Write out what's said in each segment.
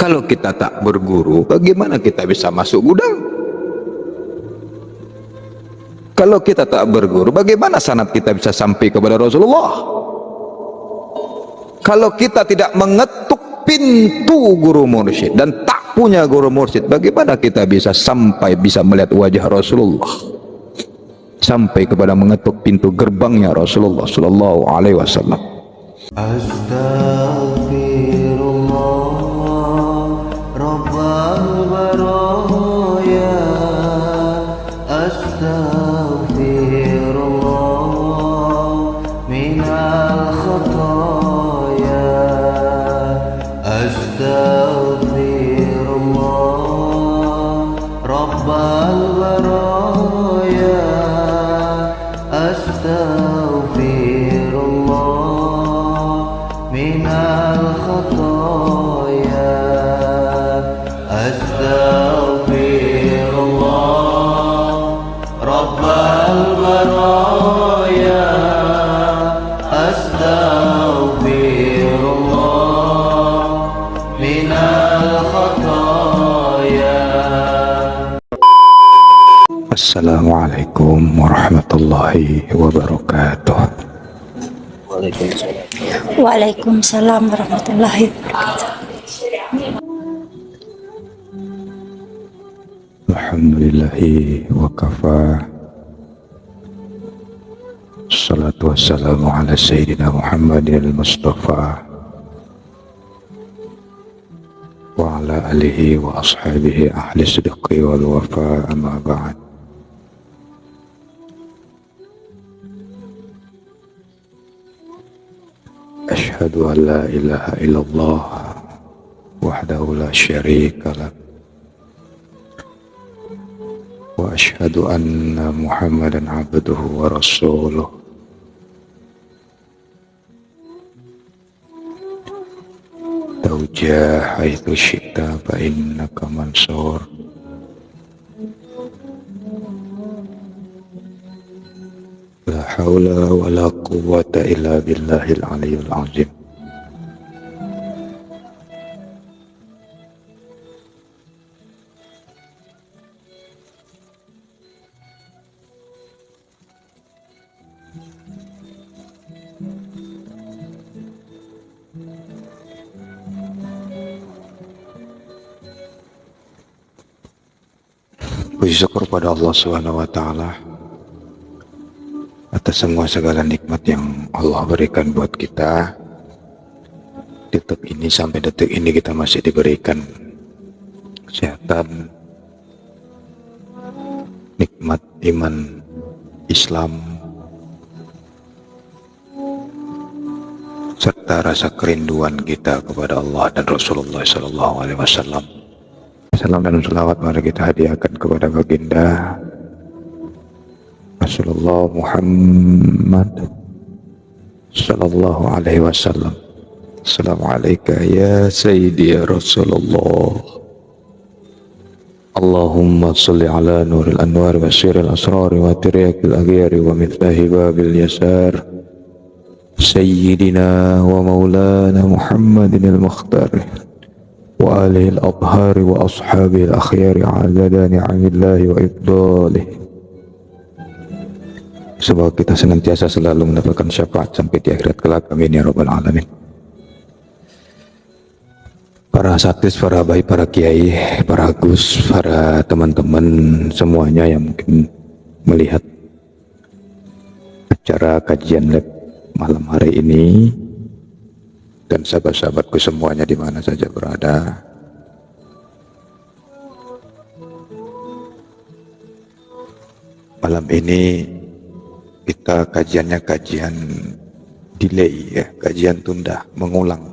Kalau kita tak berguru, bagaimana kita bisa masuk gudang? Kalau kita tak berguru, bagaimana sanad kita bisa sampai kepada Rasulullah? Kalau kita tidak mengetuk pintu guru mursyid dan tak punya guru mursyid, bagaimana kita bisa sampai bisa melihat wajah Rasulullah? Sampai kepada mengetuk pintu gerbangnya Rasulullah sallallahu alaihi wasallam. Astaghfirullah Rabbal baraya, astaghfirullah minal khataya, astaghfirullah Rabbal baraya, astaghfirullah minal khataya, astaghfirullah Rabbal baraya, astaghfirullah minal khataya. Assalamualaikum warahmatullahi wabarakatuh. Waalaikumsalam warahmatullahi wabarakatuh. Alhamdulillahi wa kafa. Salatu wassalamu ala sayyidina Muhammadin al-Mustafa wa ala alihi wa ashabihi ahli sidqi wal wafa, amma ba'd. Asyhadu an la ilaha illallah wahdahu la syarika lah, wa asyhadu anna Muhammadan abduhu wa rasuluh. Taujah haitsu syi'ta fa innaka mansur. La haula wa la quwwata illa billahil aliyyil azim. Puji syukur pada Allah Subhanahu wa taala atas semua segala nikmat yang Allah berikan buat kita. Detik ini sampai detik ini kita masih diberikan kesehatan, nikmat iman Islam, serta rasa kerinduan kita kepada Allah dan Rasulullah sallallahu alaihi wasallam. Salam dan salawat mari kita hadiahkan kepada baginda Rasulullah Muhammad sallallahu alaihi wasallam. Assalamualaikum ya sayyidi ya Rasulullah. Allahumma salli ala nuril anwar wa siril asrar wa tiryakil aghyari wa miftahi babil yasar sayyidina wa maulana Muhammadin al-Mukhtar wa alihi al-athhari wa ashabihi al-akhyari ala ni'amillahi wa ifdalihi. Semoga kita senantiasa selalu mendapatkan syafaat sampai di akhirat kelak, amin ya rabbal alamin. Para asatidz, para bayi, para kiai, para gus, para teman-teman semuanya yang mungkin melihat acara kajian lab malam hari ini, dan sahabat-sahabatku semuanya di mana saja berada. Malam ini kita kajiannya kajian delay ya, kajian tunda, mengulang.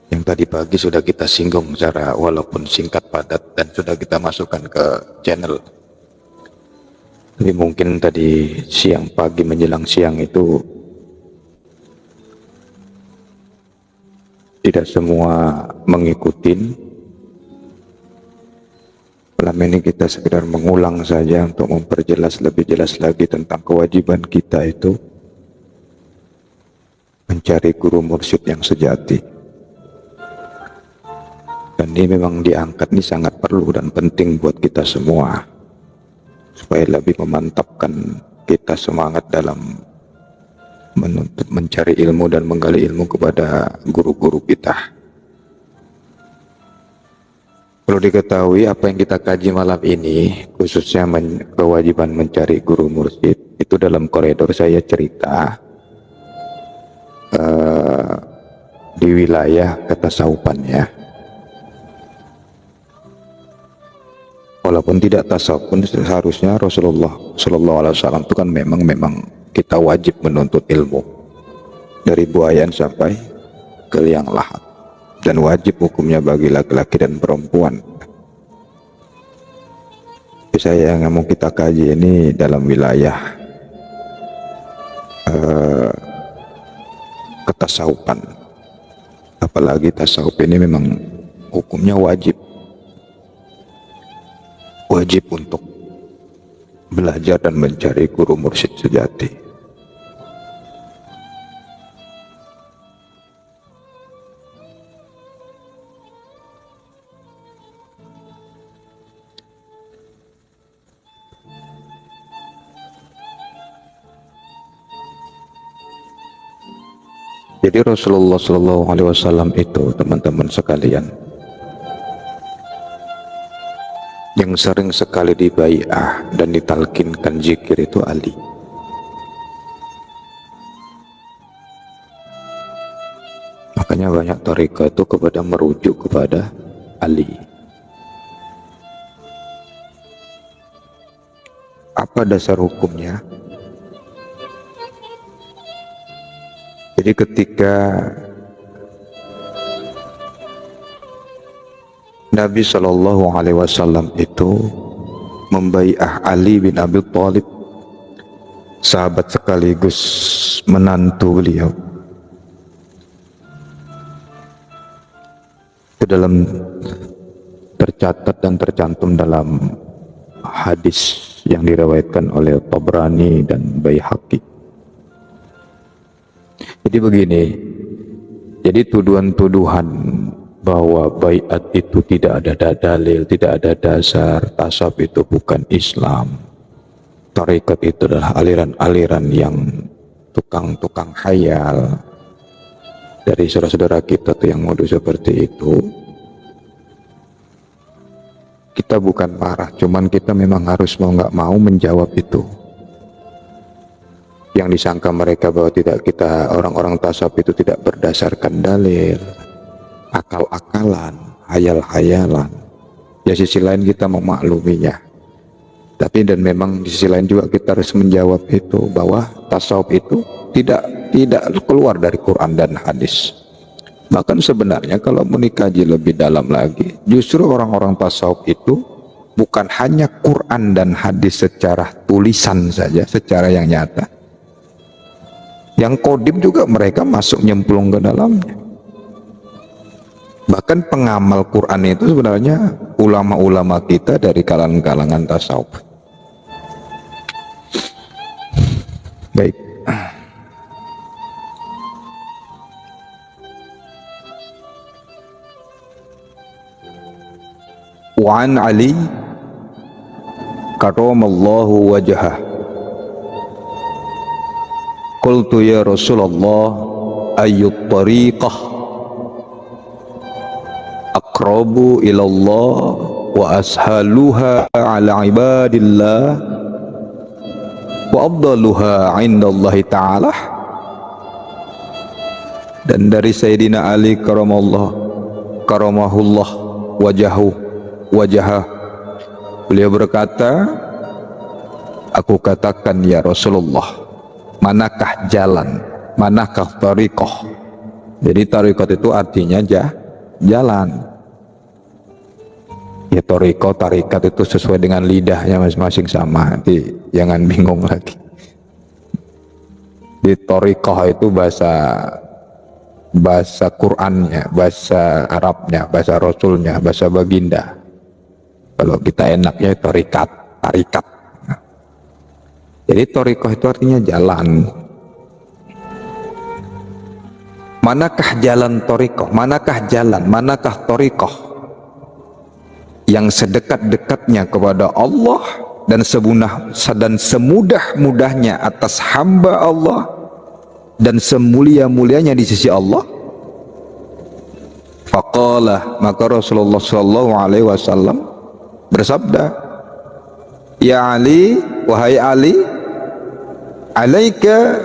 Yang tadi pagi sudah kita singgung secara walaupun singkat padat dan sudah kita masukkan ke channel. Tapi mungkin tadi siang, pagi menjelang siang itu tidak semua mengikuti. Malam ini kita sekedar mengulang saja untuk memperjelas lebih jelas lagi tentang kewajiban kita itu mencari guru mursyid yang sejati. ini memang diangkat ini sangat perlu dan penting buat kita semua, supaya lebih memantapkan kita semangat dalam menuntut mencari ilmu dan menggali ilmu kepada guru-guru kita. Perlu diketahui apa yang kita kaji malam ini, khususnya kewajiban mencari guru mursyid, itu dalam koridor saya cerita di wilayah ketasawufan ya. Walaupun tidak tasawuf pun seharusnya Rasulullah SAW itu kan memang kita wajib menuntut ilmu dari buayan sampai ke liang lahat, dan wajib hukumnya bagi laki-laki dan perempuan. Saya yang mau kita kaji ini dalam wilayah ketasawufan, apalagi tasawuf ini memang hukumnya wajib untuk belajar dan mencari guru mursyid sejati. Jadi Rasulullah SAW itu, teman-teman sekalian, yang sering sekali dibai'ah dan ditalkinkan zikir itu Ali. Makanya banyak tarekat itu kepada merujuk kepada Ali. Apa dasar hukumnya? Jadi ketika Nabi SAW itu membai'ah Ali bin Abi Thalib, sahabat sekaligus menantu beliau, itu dalam tercatat dan tercantum dalam hadis yang diriwayatkan oleh Tabrani dan Baihaqi. Jadi begini, jadi tuduhan-tuduhan bahwa baiat itu tidak ada dalil, tidak ada dasar, tasawuf itu bukan Islam, tarekat itu adalah aliran-aliran yang tukang-tukang khayal, dari saudara-saudara kita tuh yang modus seperti itu, kita bukan marah, cuman kita memang harus mau nggak mau menjawab itu. Yang disangka mereka bahwa tidak, kita orang-orang tasawuf itu tidak berdasarkan dalil, akal-akalan, hayal-hayalan. Ya sisi lain kita memakluminya. Tapi dan memang di sisi lain juga kita harus menjawab itu, bahwa tasawuf itu tidak keluar dari Quran dan hadis. Bahkan sebenarnya kalau mau dikaji lebih dalam lagi, justru orang-orang tasawuf itu bukan hanya Quran dan hadis secara tulisan saja, secara yang nyata. Yang kodim juga mereka masuk nyemplung ke dalamnya. Bahkan pengamal Quran itu sebenarnya ulama-ulama kita dari kalangan-kalangan tasawuf. Baik. Wa an Ali karramallahu wajhah qultu ya Rasulullah ayyut tariqah aqrabu ilallah wa ashaluha ala ibadillah wa afdaluha indallahi ta'ala. Dan dari Sayyidina Ali karamahullah wajahah, beliau berkata, aku katakan ya Rasulullah, manakah jalan, manakah tariqah? Jadi tariqah itu artinya jalan. Ya tariqah, tarikat itu sesuai dengan lidahnya masing-masing sama, nanti jangan bingung lagi. Di tariqah itu bahasa Qur'annya, bahasa Arabnya, bahasa Rasulnya, bahasa baginda. Kalau kita enaknya tarikat. Jadi tariqah itu artinya jalan. Manakah jalan tariqah? Manakah jalan? Manakah tariqah? yang sedekat-dekatnya kepada Allah dan semudah-mudahnya atas hamba Allah dan semulia-mulianya di sisi Allah. Faqala, maka Rasulullah sallallahu alaihi wasallam bersabda, ya Ali, wahai Ali, alaika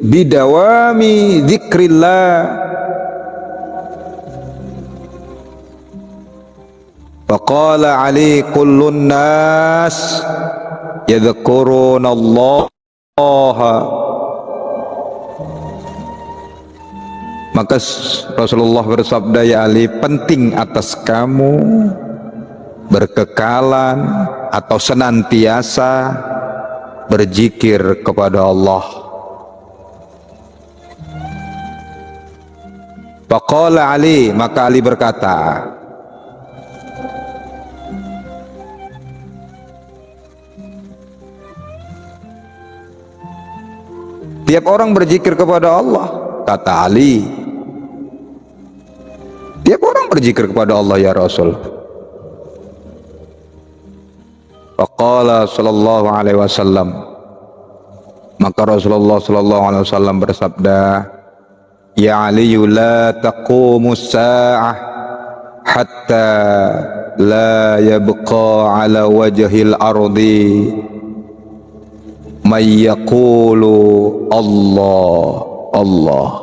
bidawami dzikrillah. Faqala Ali, kullun nas yadhkuruna Allah. Maka Rasulullah bersabda, ya Ali, penting atas kamu berkekalan atau senantiasa berzikir kepada Allah. Faqala Ali, maka Ali berkata, tiap orang berzikir kepada Allah, kata Ali, tiap orang berzikir kepada Allah ya Rasul. Faqala sallallahu alaihi wasallam, maka Rasulullah sallallahu alaihi wasallam bersabda, ya Ali, la taqumus sa'ah hatta la yabqa ala wajhil ardi may yaqulu Allah Allah.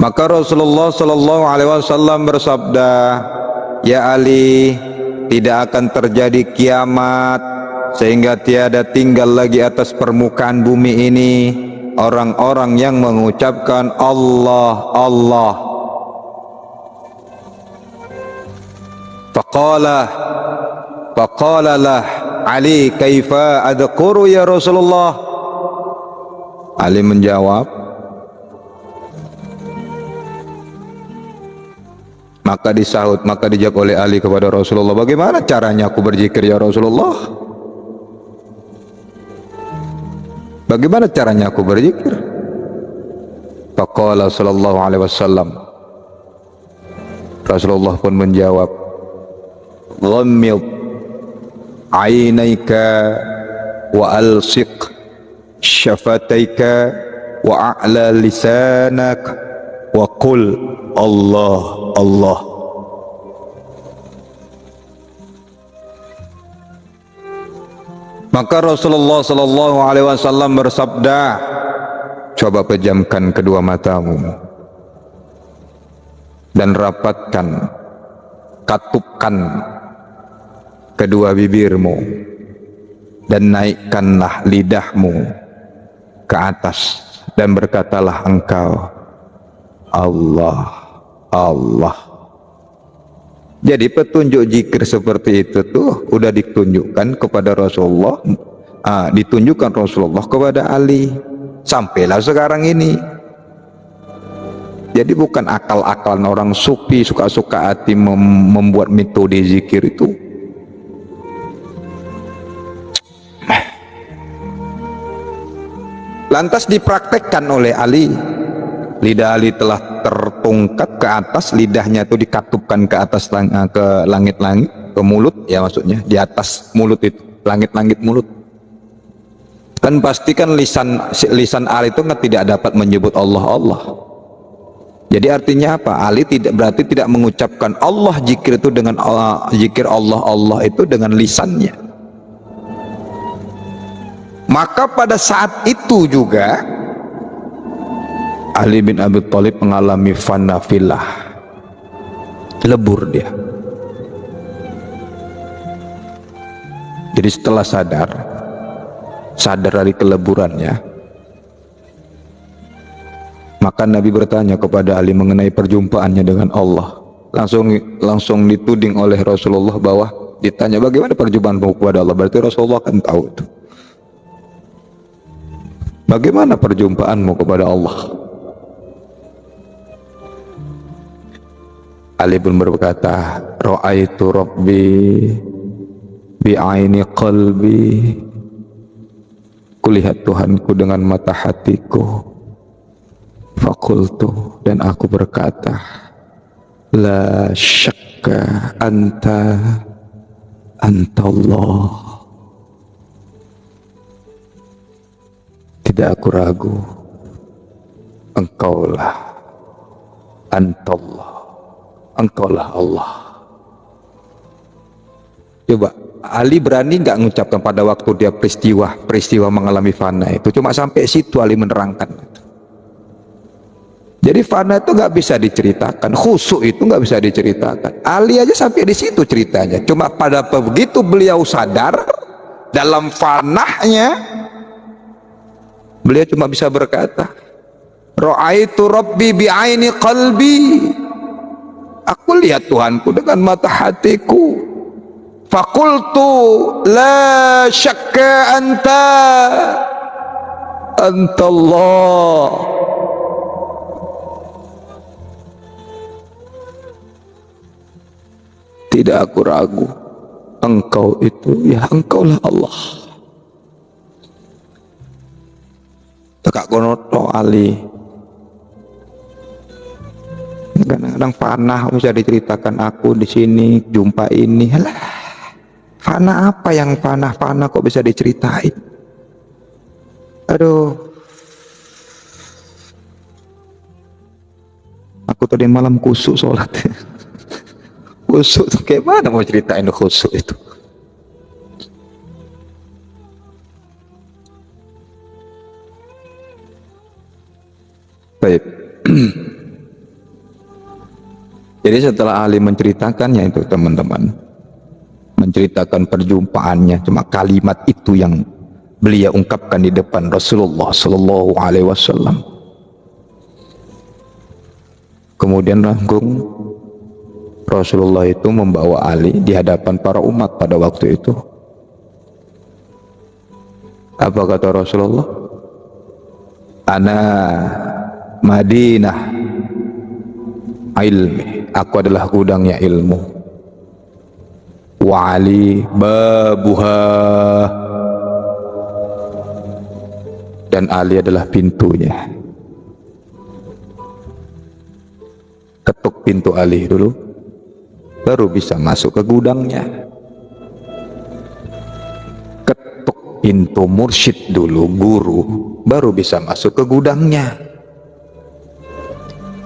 Maka Rasulullah sallallahu alaihi wasallam bersabda, ya Ali, tidak akan terjadi kiamat sehingga tiada tinggal lagi atas permukaan bumi ini orang-orang yang mengucapkan Allah Allah. Faqala lah Ali, kaifa adhkuru ya Rasulullah. Ali menjawab, maka dijawab oleh Ali kepada Rasulullah, bagaimana caranya aku berzikir ya Rasulullah? Bagaimana caranya aku berzikir? Faqala sallallahu alaihi wasallam, Rasulullah pun menjawab, ghammid ainaika wa alsiq syafataika wa a'la lisanak wa qul Allah Allah. Maka Rasulullah sallallahu alaihi wasallam bersabda, coba pejamkan kedua matamu dan rapatkan, katupkan kedua bibirmu dan naikkanlah lidahmu ke atas dan berkatalah engkau Allah Allah. Jadi petunjuk zikir seperti itu tuh udah ditunjukkan kepada Rasulullah, ditunjukkan Rasulullah kepada Ali, sampailah sekarang ini. Jadi bukan akal-akalan orang sufi suka-suka hati membuat metode zikir itu. Lantas dipraktekkan oleh Ali. Lidah Ali telah tertungkat ke atas, lidahnya itu dikatupkan ke atas, ke langit-langit, ke mulut ya, maksudnya di atas mulut itu, langit-langit mulut. Dan pastikan lisan Ali itu tidak dapat menyebut Allah Allah. Jadi artinya apa? Ali berarti tidak mengucapkan Allah zikir itu dengan zikir Allah Allah itu dengan lisannya. Maka pada saat itu juga Ali bin Abi Thalib mengalami fana fillah, lebur dia. Jadi setelah sadar dari keleburannya, maka Nabi bertanya kepada Ali mengenai perjumpaannya dengan Allah. Langsung dituding oleh Rasulullah bahwa ditanya bagaimana perjumpaanmu kepada Allah, berarti Rasulullah akan tahu itu. Bagaimana perjumpaanmu kepada Allah? Ali pun berkata, ra'aitu rabbi bi'aini qalbi. Kulihat Tuhanku dengan mata hatiku. Fakultu, dan aku berkata, la syakka anta Allah. Tidak aku ragu, engkaulah antallah, engkaulah Allah. Coba Ali berani nggak mengucapkan pada waktu dia peristiwa mengalami fana itu, cuma sampai situ Ali menerangkan. Jadi fana itu nggak bisa diceritakan, khusyuk itu nggak bisa diceritakan. Ali aja sampai di situ ceritanya. Cuma pada begitu beliau sadar dalam fanahnya, beliau cuma bisa berkata, ra'aitu rabbi bi'aini qalbi. Aku lihat Tuhanku dengan mata hatiku. Fakultu la syakka anta Allah. Tidak aku ragu, engkau itu, ya engkaulah Allah. Tekak konoto Ali. Kadang-kadang fana bisa diceritakan, aku di sini jumpa ini. Halah, fana apa yang fana kok bisa diceritain? Aduh, aku tadi malam kusuk sholat. Khusuk tuh kayak mana mau ceritain khusuk itu? Baik. Jadi setelah Ali menceritakannya itu, teman-teman, menceritakan perjumpaannya, cuma kalimat itu yang beliau ungkapkan di depan Rasulullah Sallallahu Alaihi Wasallam. Kemudian langsung Rasulullah itu membawa Ali di hadapan para umat pada waktu itu. Apa kata Rasulullah? Ana Madinah ilmi, aku adalah gudangnya ilmu. Wa Ali babuha, dan Ali adalah pintunya. Ketuk pintu Ali dulu, baru bisa masuk ke gudangnya. Ketuk pintu mursyid dulu, guru, baru bisa masuk ke gudangnya.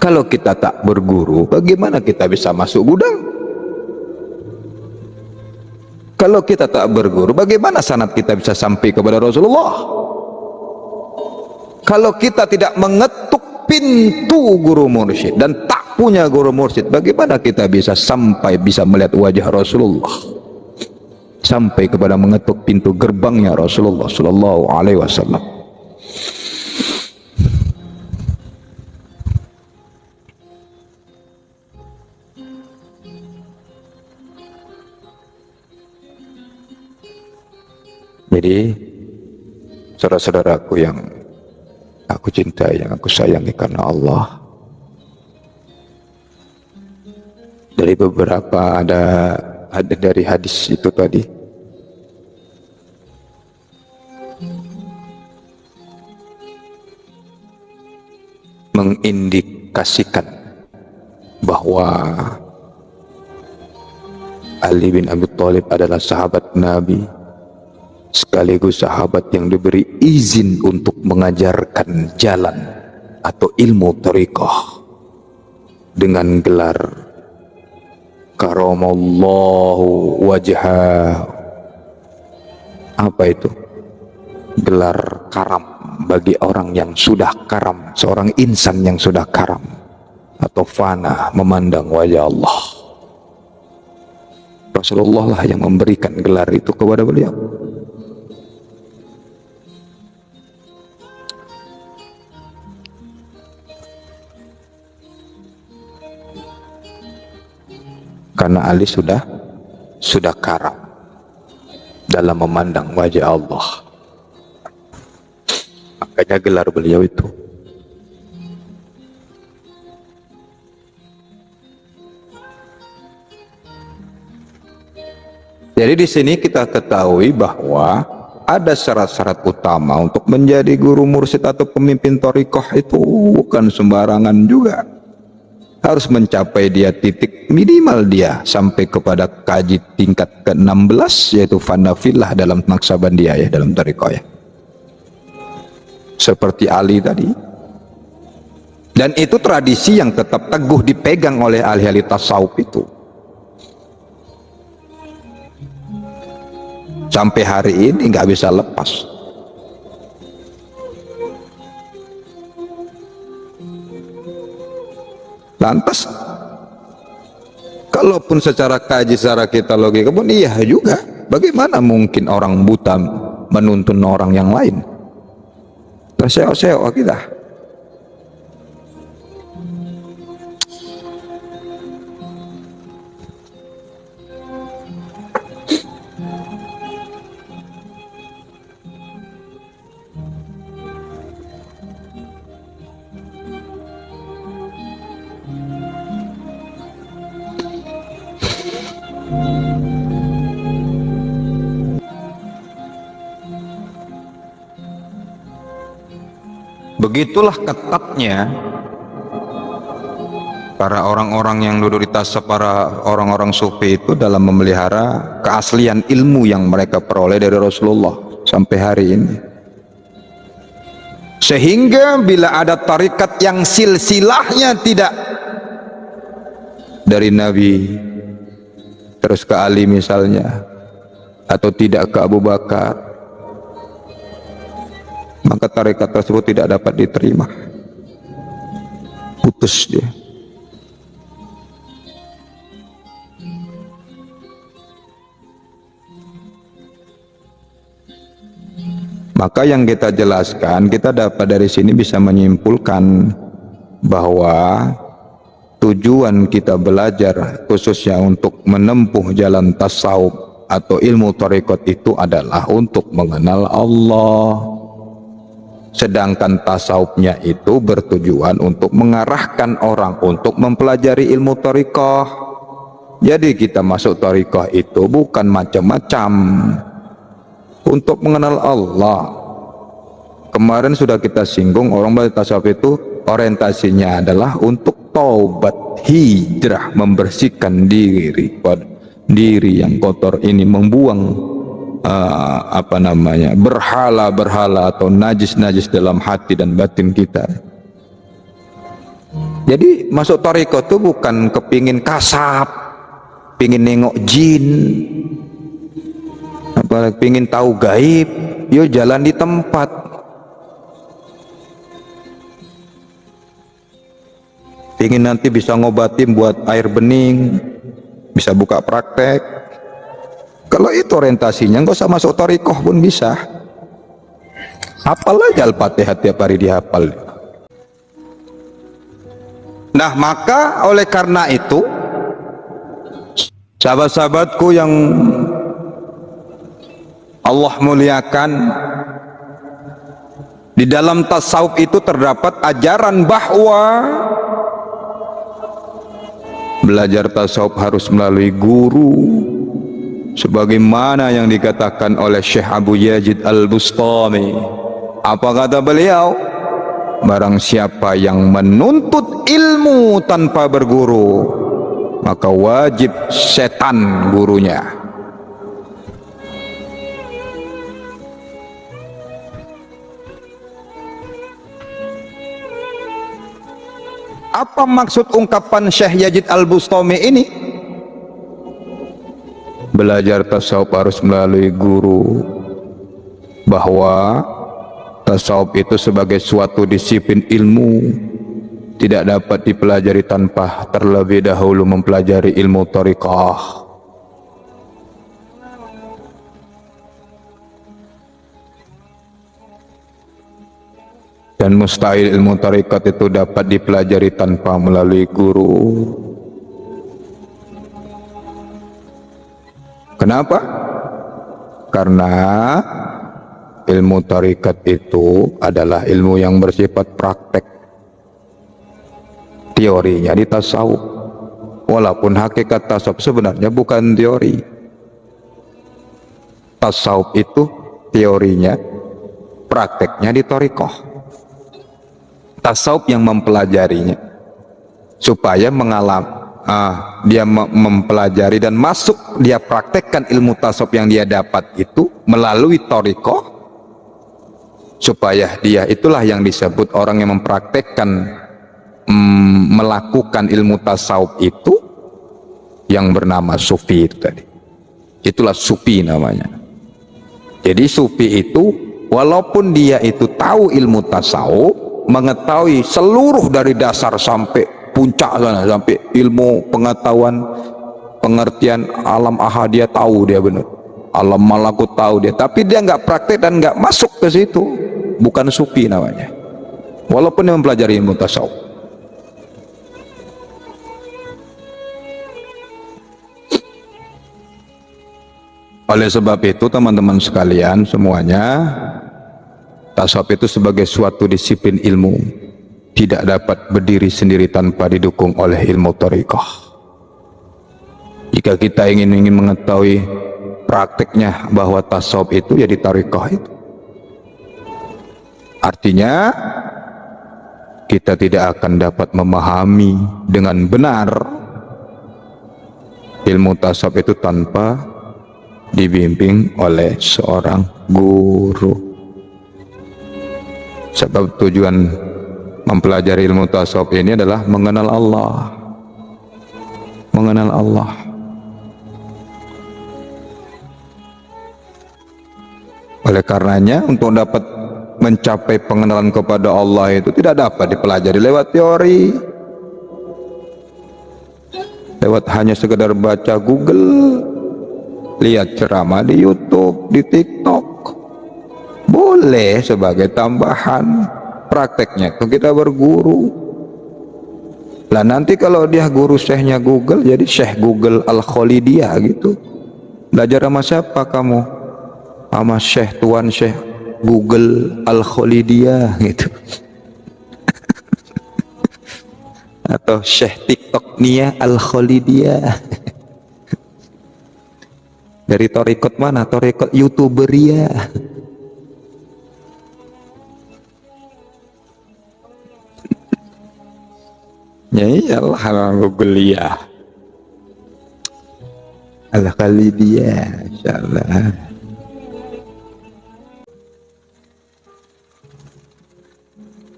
Kalau kita tak berguru, bagaimana kita bisa masuk gudang? Kalau kita tak berguru, bagaimana sanad kita bisa sampai kepada Rasulullah? Kalau kita tidak mengetuk pintu guru mursyid dan tak punya guru mursyid, bagaimana kita bisa sampai bisa melihat wajah Rasulullah, sampai kepada mengetuk pintu gerbangnya Rasulullah Sallallahu Alaihi Wasallam? Jadi saudara-saudaraku yang aku cintai, yang aku sayangi karena Allah, dari beberapa ada dari hadis itu tadi, mengindikasikan bahwa Ali bin Abi Thalib adalah sahabat Nabi, sekaligus sahabat yang diberi izin untuk mengajarkan jalan atau ilmu thariqah dengan gelar karamallahu wajhah. Apa itu? Gelar karam bagi orang yang sudah karam, seorang insan yang sudah karam atau fana memandang wajah Allah. Rasulullah lah yang memberikan gelar itu kepada beliau. Karena Ali sudah karam dalam memandang wajah Allah, makanya gelar beliau itu. Jadi di sini kita ketahui bahwa ada syarat-syarat utama untuk menjadi guru mursyid atau pemimpin thariqah itu bukan sembarangan juga. Harus mencapai dia titik minimal dia sampai kepada kaji tingkat ke-16 yaitu fanafillah dalam Naqsabandiyah ya, dalam thariqah ya. Seperti Ali tadi. Dan itu tradisi yang tetap teguh dipegang oleh ahli-ahli tasawuf itu. Sampai hari ini nggak bisa lepas. Lantas, kalaupun secara kaji, secara kita logika pun iya juga. Bagaimana mungkin orang buta menuntun orang yang lain? Terseok-seok kita. Begitulah ketatnya para orang-orang yang duduk di tasawuf, para orang-orang sufi itu dalam memelihara keaslian ilmu yang mereka peroleh dari Rasulullah sampai hari ini. Sehingga bila ada tarikat yang silsilahnya tidak dari Nabi terus ke Ali misalnya, atau tidak ke Abu Bakar, maka tarekat tersebut tidak dapat diterima, putus dia. Maka yang kita jelaskan, kita dapat dari sini bisa menyimpulkan bahwa tujuan kita belajar khususnya untuk menempuh jalan tasawuf atau ilmu tarekat itu adalah untuk mengenal Allah. Sedangkan tasawufnya itu bertujuan untuk mengarahkan orang untuk mempelajari ilmu thariqah. Jadi kita masuk thariqah itu bukan macam-macam, untuk mengenal Allah. Kemarin sudah kita singgung, orang belajar tasawuf itu orientasinya adalah untuk taubat, hijrah, membersihkan diri yang kotor ini, membuang berhala-berhala atau najis-najis dalam hati dan batin kita. Jadi masuk thariqah itu bukan kepingin kasap, pingin nengok jin, apalagi pingin tahu gaib. Yo jalan di tempat. Pingin nanti bisa ngobatin buat air bening, bisa buka praktek. Kalau itu orientasinya, nggak usah masuk thariqah pun bisa. Hafal aja Al-Fatihah tiap hari dihafal. Nah, maka oleh karena itu, sahabat-sahabatku yang Allah muliakan, di dalam tasawuf itu terdapat ajaran bahwa belajar tasawuf harus melalui guru, sebagaimana yang dikatakan oleh Syekh Abu Yazid Al-Bustami. Apa kata beliau? Barang siapa yang menuntut ilmu tanpa berguru, maka wajib setan gurunya. Apa maksud ungkapan Syekh Yazid Al-Bustami ini? Belajar tasawuf harus melalui guru, bahwa tasawuf itu sebagai suatu disiplin ilmu tidak dapat dipelajari tanpa terlebih dahulu mempelajari ilmu thariqah. Dan mustahil ilmu thariqat itu dapat dipelajari tanpa melalui guru. Kenapa? Karena ilmu thariqat itu adalah ilmu yang bersifat praktek. Teorinya di tasawuf, walaupun hakikat tasawuf sebenarnya bukan teori. Tasawuf itu teorinya, prakteknya di thariqah. Tasawuf yang mempelajarinya supaya dia mempelajari dan masuk, dia praktekkan ilmu tasawuf yang dia dapat itu melalui thariqah, supaya dia itulah yang disebut orang yang mempraktekkan, melakukan ilmu tasawuf itu yang bernama sufi itu tadi. Itulah sufi namanya. Jadi sufi itu walaupun dia itu tahu ilmu tasawuf, mengetahui seluruh dari dasar sampai puncak sana, sampai ilmu pengetahuan pengertian alam ahadiyah tahu dia benar, alam malakut tahu dia, tapi dia nggak praktek dan nggak masuk ke situ, bukan sufi namanya, walaupun dia mempelajari ilmu tasawuf. Oleh sebab itu teman-teman sekalian semuanya, tasawuf itu sebagai suatu disiplin ilmu tidak dapat berdiri sendiri tanpa didukung oleh ilmu thariqah. Jika kita ingin mengetahui prakteknya bahwa tasawuf itu ya di thariqah itu, artinya kita tidak akan dapat memahami dengan benar ilmu tasawuf itu tanpa dibimbing oleh seorang guru. Sebab tujuan mempelajari ilmu tasawuf ini adalah mengenal Allah. Mengenal Allah. Oleh karenanya untuk dapat mencapai pengenalan kepada Allah itu tidak dapat dipelajari lewat teori, lewat hanya sekedar baca Google, lihat ceramah di YouTube, di TikTok. Boleh sebagai tambahan, prakteknya itu kita berguru. Lah nanti kalau dia guru syekhnya Google, jadi Syekh Google Al-Khalidiyah gitu. Belajar sama siapa kamu? Sama Syekh Tuan Syekh Google Al-Khalidiyah gitu. Atau Syekh TikTok Nia Al-Khalidiyah. Dari thariqat mana? Thariqat YouTuberia. Ya iyalah Al-Khalidiyah. Al-Khalidiyah, insyaallah.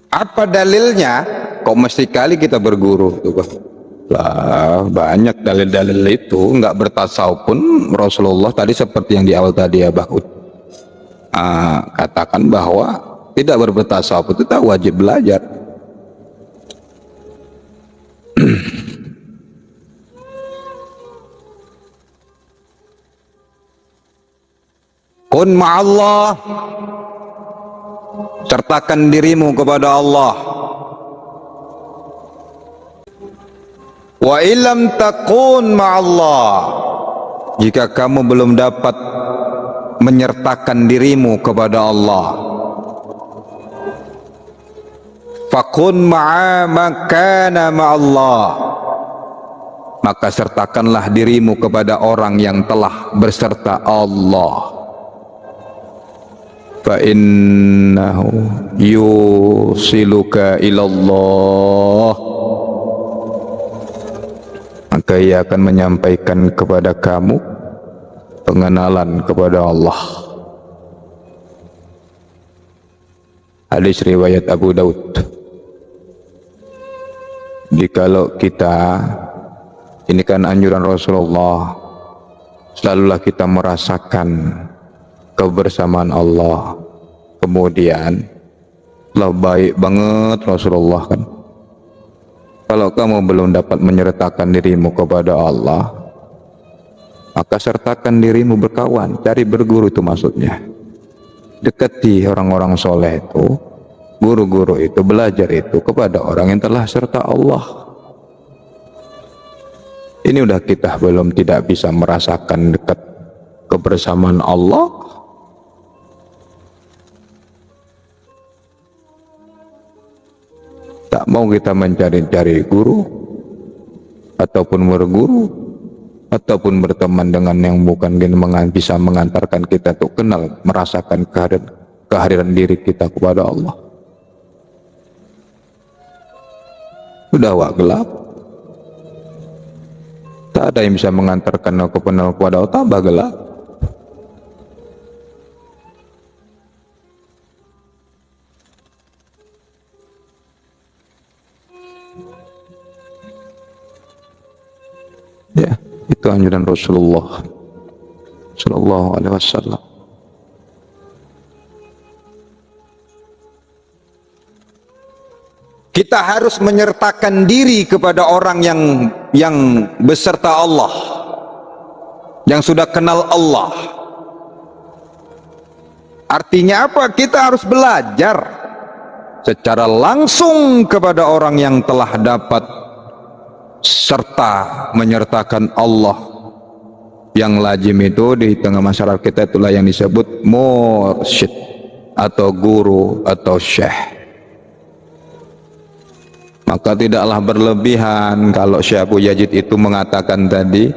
Apa dalilnya? Kok mesti kali kita berguru tuh? Lah banyak dalil-dalil itu. Nggak bertasawuf pun Rasulullah tadi seperti yang di awal tadi ya Bahut katakan bahwa tidak bertasawuf itu tak wajib belajar. Kun ma'allah, sertakan dirimu kepada Allah. Wa illam takun ma'allah, jika kamu belum dapat menyertakan dirimu kepada Allah, fakun ma'a makana ma'allah, maka sertakanlah dirimu kepada orang yang telah berserta Allah. Fa innahu yusiluka ilallah, maka ia akan menyampaikan kepada kamu pengenalan kepada Allah. Hadis riwayat Abu Daud. Jikalau kita, ini kan anjuran Rasulullah, selalulah kita merasakan kebersamaan Allah. Kemudian lah baik banget Rasulullah kan, kalau kamu belum dapat menyertakan dirimu kepada Allah, maka sertakan dirimu berkawan, cari berguru, itu maksudnya. Dekati orang-orang soleh itu, guru-guru itu, belajar itu kepada orang yang telah serta Allah. Ini udah kita belum tidak bisa merasakan dekat kebersamaan Allah, tak mau kita mencari-cari guru ataupun berguru, ataupun berteman dengan yang bukan bisa mengantarkan kita untuk kenal, merasakan kehadiran diri kita kepada Allah. Sudah wak gelap, tak ada yang bisa mengantarkan aku kenal kepada Allah, tambah gelap. Ya, itu anjuran Rasulullah Sallallahu Alaihi Wasallam. Kita harus menyertakan diri kepada orang yang beserta Allah, yang sudah kenal Allah. Artinya apa? Kita harus belajar secara langsung kepada orang yang telah dapat serta menyertakan Allah. Yang lazim itu di tengah masyarakat kita itulah yang disebut mursyid atau guru atau syekh. Maka tidaklah berlebihan kalau Syekh Abu Yazid itu mengatakan tadi,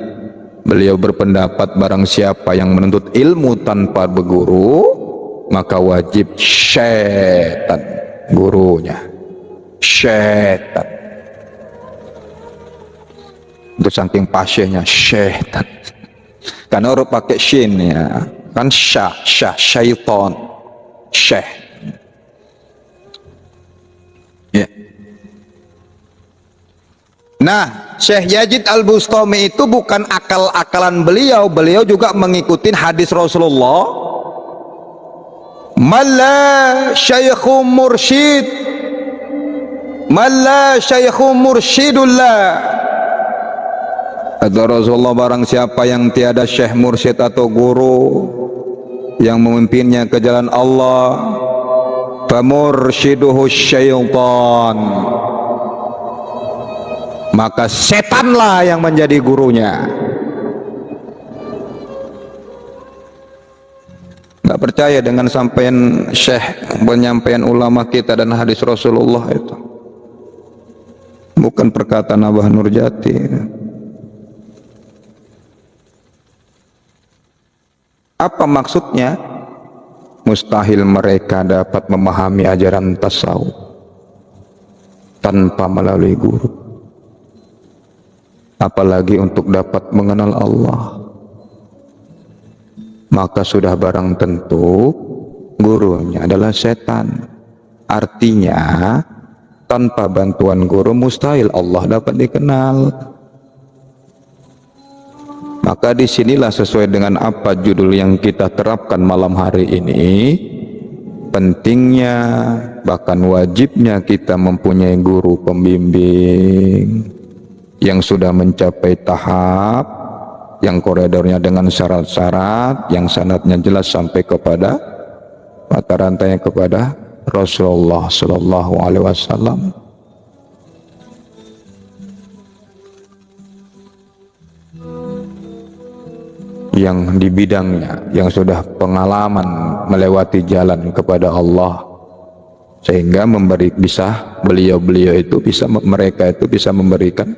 beliau berpendapat barang siapa yang menuntut ilmu tanpa berguru, maka wajib syaitan gurunya. Syaitan. Itu saking pasyahnya syaitan. Karena orang pakai shin ya, kan syaitan, syekh. Ya. Nah, Syekh Yazid Al-Bustami itu bukan akal-akalan beliau, beliau juga mengikuti hadis Rasulullah. Malla syaikhu mursyid, malla syaikhu mursyidullah. Kata Rasulullah, barang siapa yang tiada syekh mursyid atau guru yang memimpinnya ke jalan Allah, famursyiduhu syaitan, maka setanlah yang menjadi gurunya. Nggak percaya dengan sampaian syekh, penyampaian ulama kita dan hadis Rasulullah itu bukan perkataan Abah Nurjati. Apa maksudnya? Mustahil mereka dapat memahami ajaran tasawuf tanpa melalui guru, apalagi untuk dapat mengenal Allah. Maka sudah barang tentu gurunya adalah setan. Artinya tanpa bantuan guru mustahil Allah dapat dikenal. Maka disinilah sesuai dengan apa judul yang kita terapkan malam hari ini, pentingnya bahkan wajibnya kita mempunyai guru pembimbing yang sudah mencapai tahap yang koridornya dengan syarat-syarat yang sanadnya jelas sampai kepada mata rantainya kepada Rasulullah Sallallahu Alaihi Wasallam. Yang di bidangnya yang sudah pengalaman melewati jalan kepada Allah, sehingga beliau-beliau itu mereka itu bisa memberikan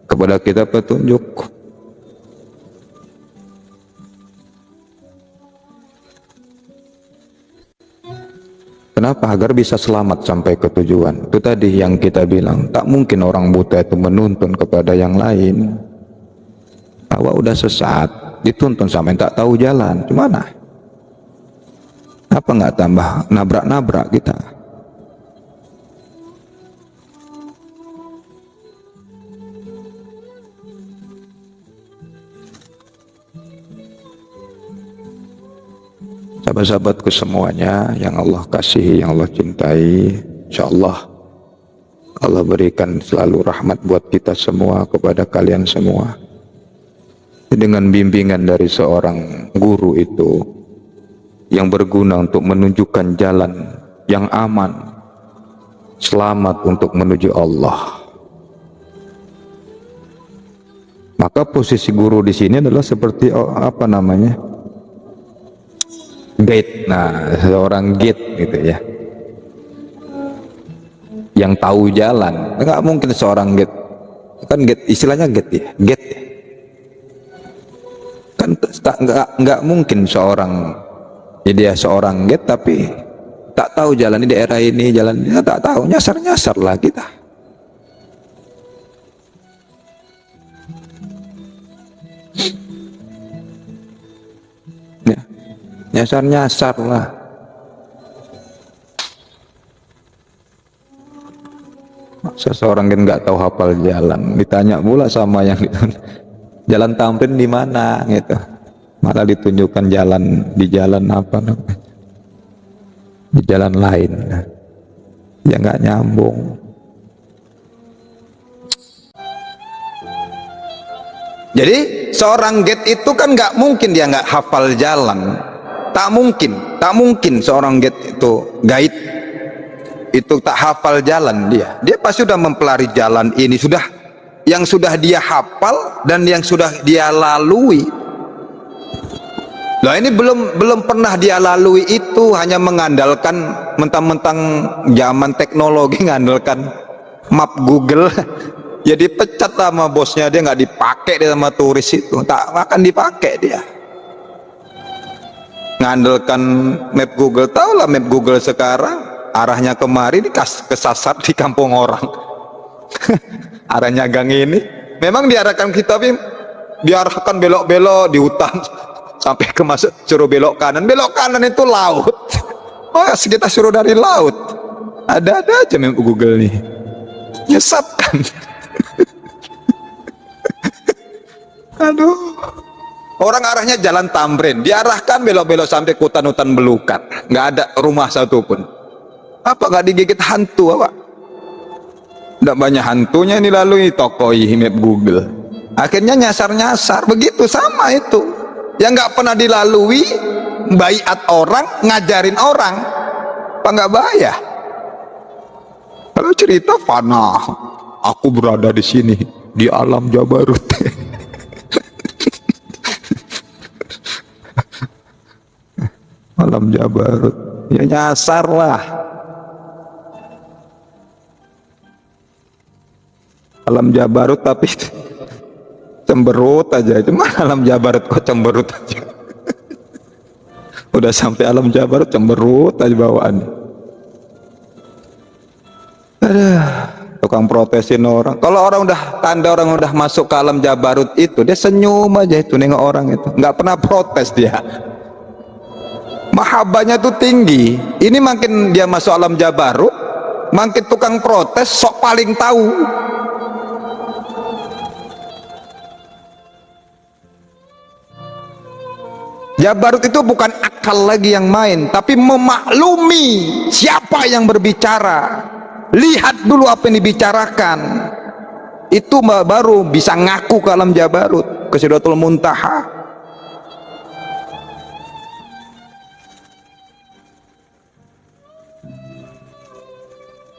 kepada kita petunjuk. Kenapa? Agar bisa selamat sampai ke tujuan. Itu tadi yang kita bilang, tak mungkin orang buta itu menuntun kepada yang lain. Bahwa udah sesat dituntun sama yang tak tahu jalan, gimana? Apa nggak tambah nabrak-nabrak kita? Sahabat-sahabatku semuanya yang Allah kasihi, yang Allah cintai, insyaallah Allah berikan selalu rahmat buat kita semua, kepada kalian semua. Dengan bimbingan dari seorang guru itu yang berguna untuk menunjukkan jalan yang aman, selamat untuk menuju Allah. Maka posisi guru di sini adalah seperti apa namanya? Gate. Nah, seorang gate gitu ya. Yang tahu jalan. Enggak mungkin seorang gate. Kan gate istilahnya gate ya, gate ya. nggak mungkin seorang, ya dia seorang get tapi tak tahu jalan di daerah ini, jalan ini tak tahu, nyasar lah kita. Ya, nyasar lah. Masa seorang kan nggak tahu hafal jalan, ditanya pula sama yang itu, jalan Tamrin di mana gitu, malah ditunjukkan jalan di jalan apa namanya, di jalan lain, ya nggak nyambung. Jadi seorang get itu kan nggak mungkin dia nggak hafal jalan, tak mungkin seorang get itu gaib itu tak hafal jalan. Dia pasti sudah mempelajari jalan ini, yang sudah dia hafal dan yang sudah dia lalui. Lah ini belum pernah dia lalui, itu hanya mengandalkan mentang-mentang zaman teknologi, mengandalkan map Google. Ya dipecat sama bosnya, dia nggak dipakai dia sama turis itu, tak akan dipakai dia. Ngandalkan map Google, tahulah map Google sekarang arahnya kemari, kesasar di kampung orang. Arahnya gang ini memang diarahkan kita, diarahkan belok-belok di hutan sampai ke masuk, suruh belok kanan itu laut. Oh kita suruh dari laut, ada aja map Google nih, nyesatkan. Aduh, orang arahnya jalan Tamrin, diarahkan belok-belok sampai ke hutan-hutan belukar, nggak ada rumah satupun. Apa nggak digigit hantu apa? Nggak banyak hantunya ini, lalu tokoi map Google. Akhirnya nyasar begitu, sama itu. Yang nggak pernah dilalui, baiat orang, ngajarin orang, apa nggak bahaya? Kalau cerita fana, aku berada di sini di alam Jabarut. Alam Jabarut, ya nyasar lah. Alam Jabarut tapi cemberut aja, cuma alam Jabarut kok cemberut aja. Udah sampai alam Jabarut cemberut aja bawaan. Aduh, tukang protesin orang. Kalau orang udah masuk ke alam Jabarut itu, dia senyum aja itu nengok orang itu, nggak pernah protes dia. Mahabbahnya tuh tinggi. Ini makin dia masuk alam Jabarut, makin tukang protes, sok paling tahu. Jabarut itu bukan akal lagi yang main, tapi memaklumi siapa yang berbicara. Lihat dulu apa yang dibicarakan, itu baru bisa ngaku ke alam Jabarut, ke Sidratul Muntaha.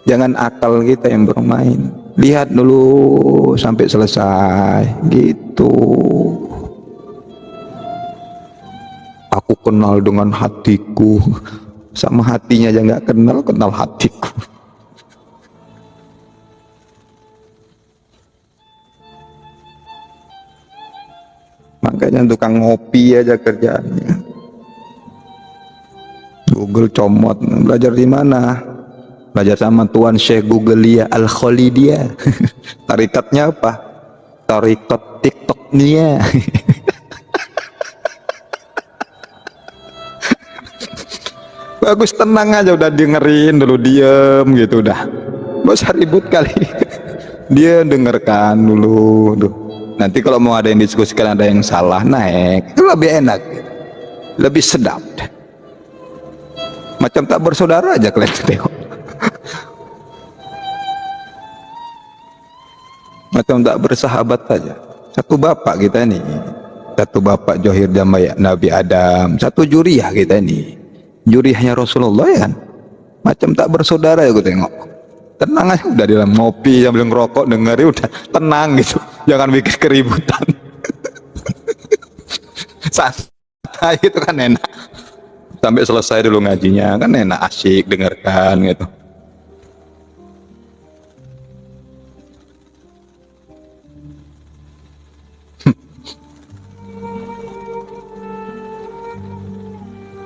Jangan akal kita yang bermain, lihat dulu sampai selesai gitu. Aku kenal dengan hatiku, sama hatinya aja nggak kenal hatiku. Makanya tukang ngopi aja kerjaannya. Google comot, belajar di mana? Belajar sama Tuan Syekh Google Al-Khalidiyah. Tarikatnya apa? Tarikat TikToknya. Bagus, tenang aja, udah dengerin dulu, diem gitu, udah gak usah ribut kali. Dia dengarkan dulu tuh. Nanti kalau mau ada yang diskusikan, ada yang salah, naik, itu lebih enak, lebih sedap, macam tak bersaudara aja kalian tengok. Macam tak bersahabat aja. Satu bapak kita nih, satu bapak Johir Jamaya Nabi Adam, satu juriyah kita nih, juriyahnya Rasulullah ya kan, macam tak bersaudara ya gue tengok. Tenang aja, udah di dalam ngopi sambil ngerokok, dengerin, udah tenang gitu, jangan bikin keributan. Santai itu kan enak, sampai selesai dulu ngajinya kan enak, asyik dengarkan gitu.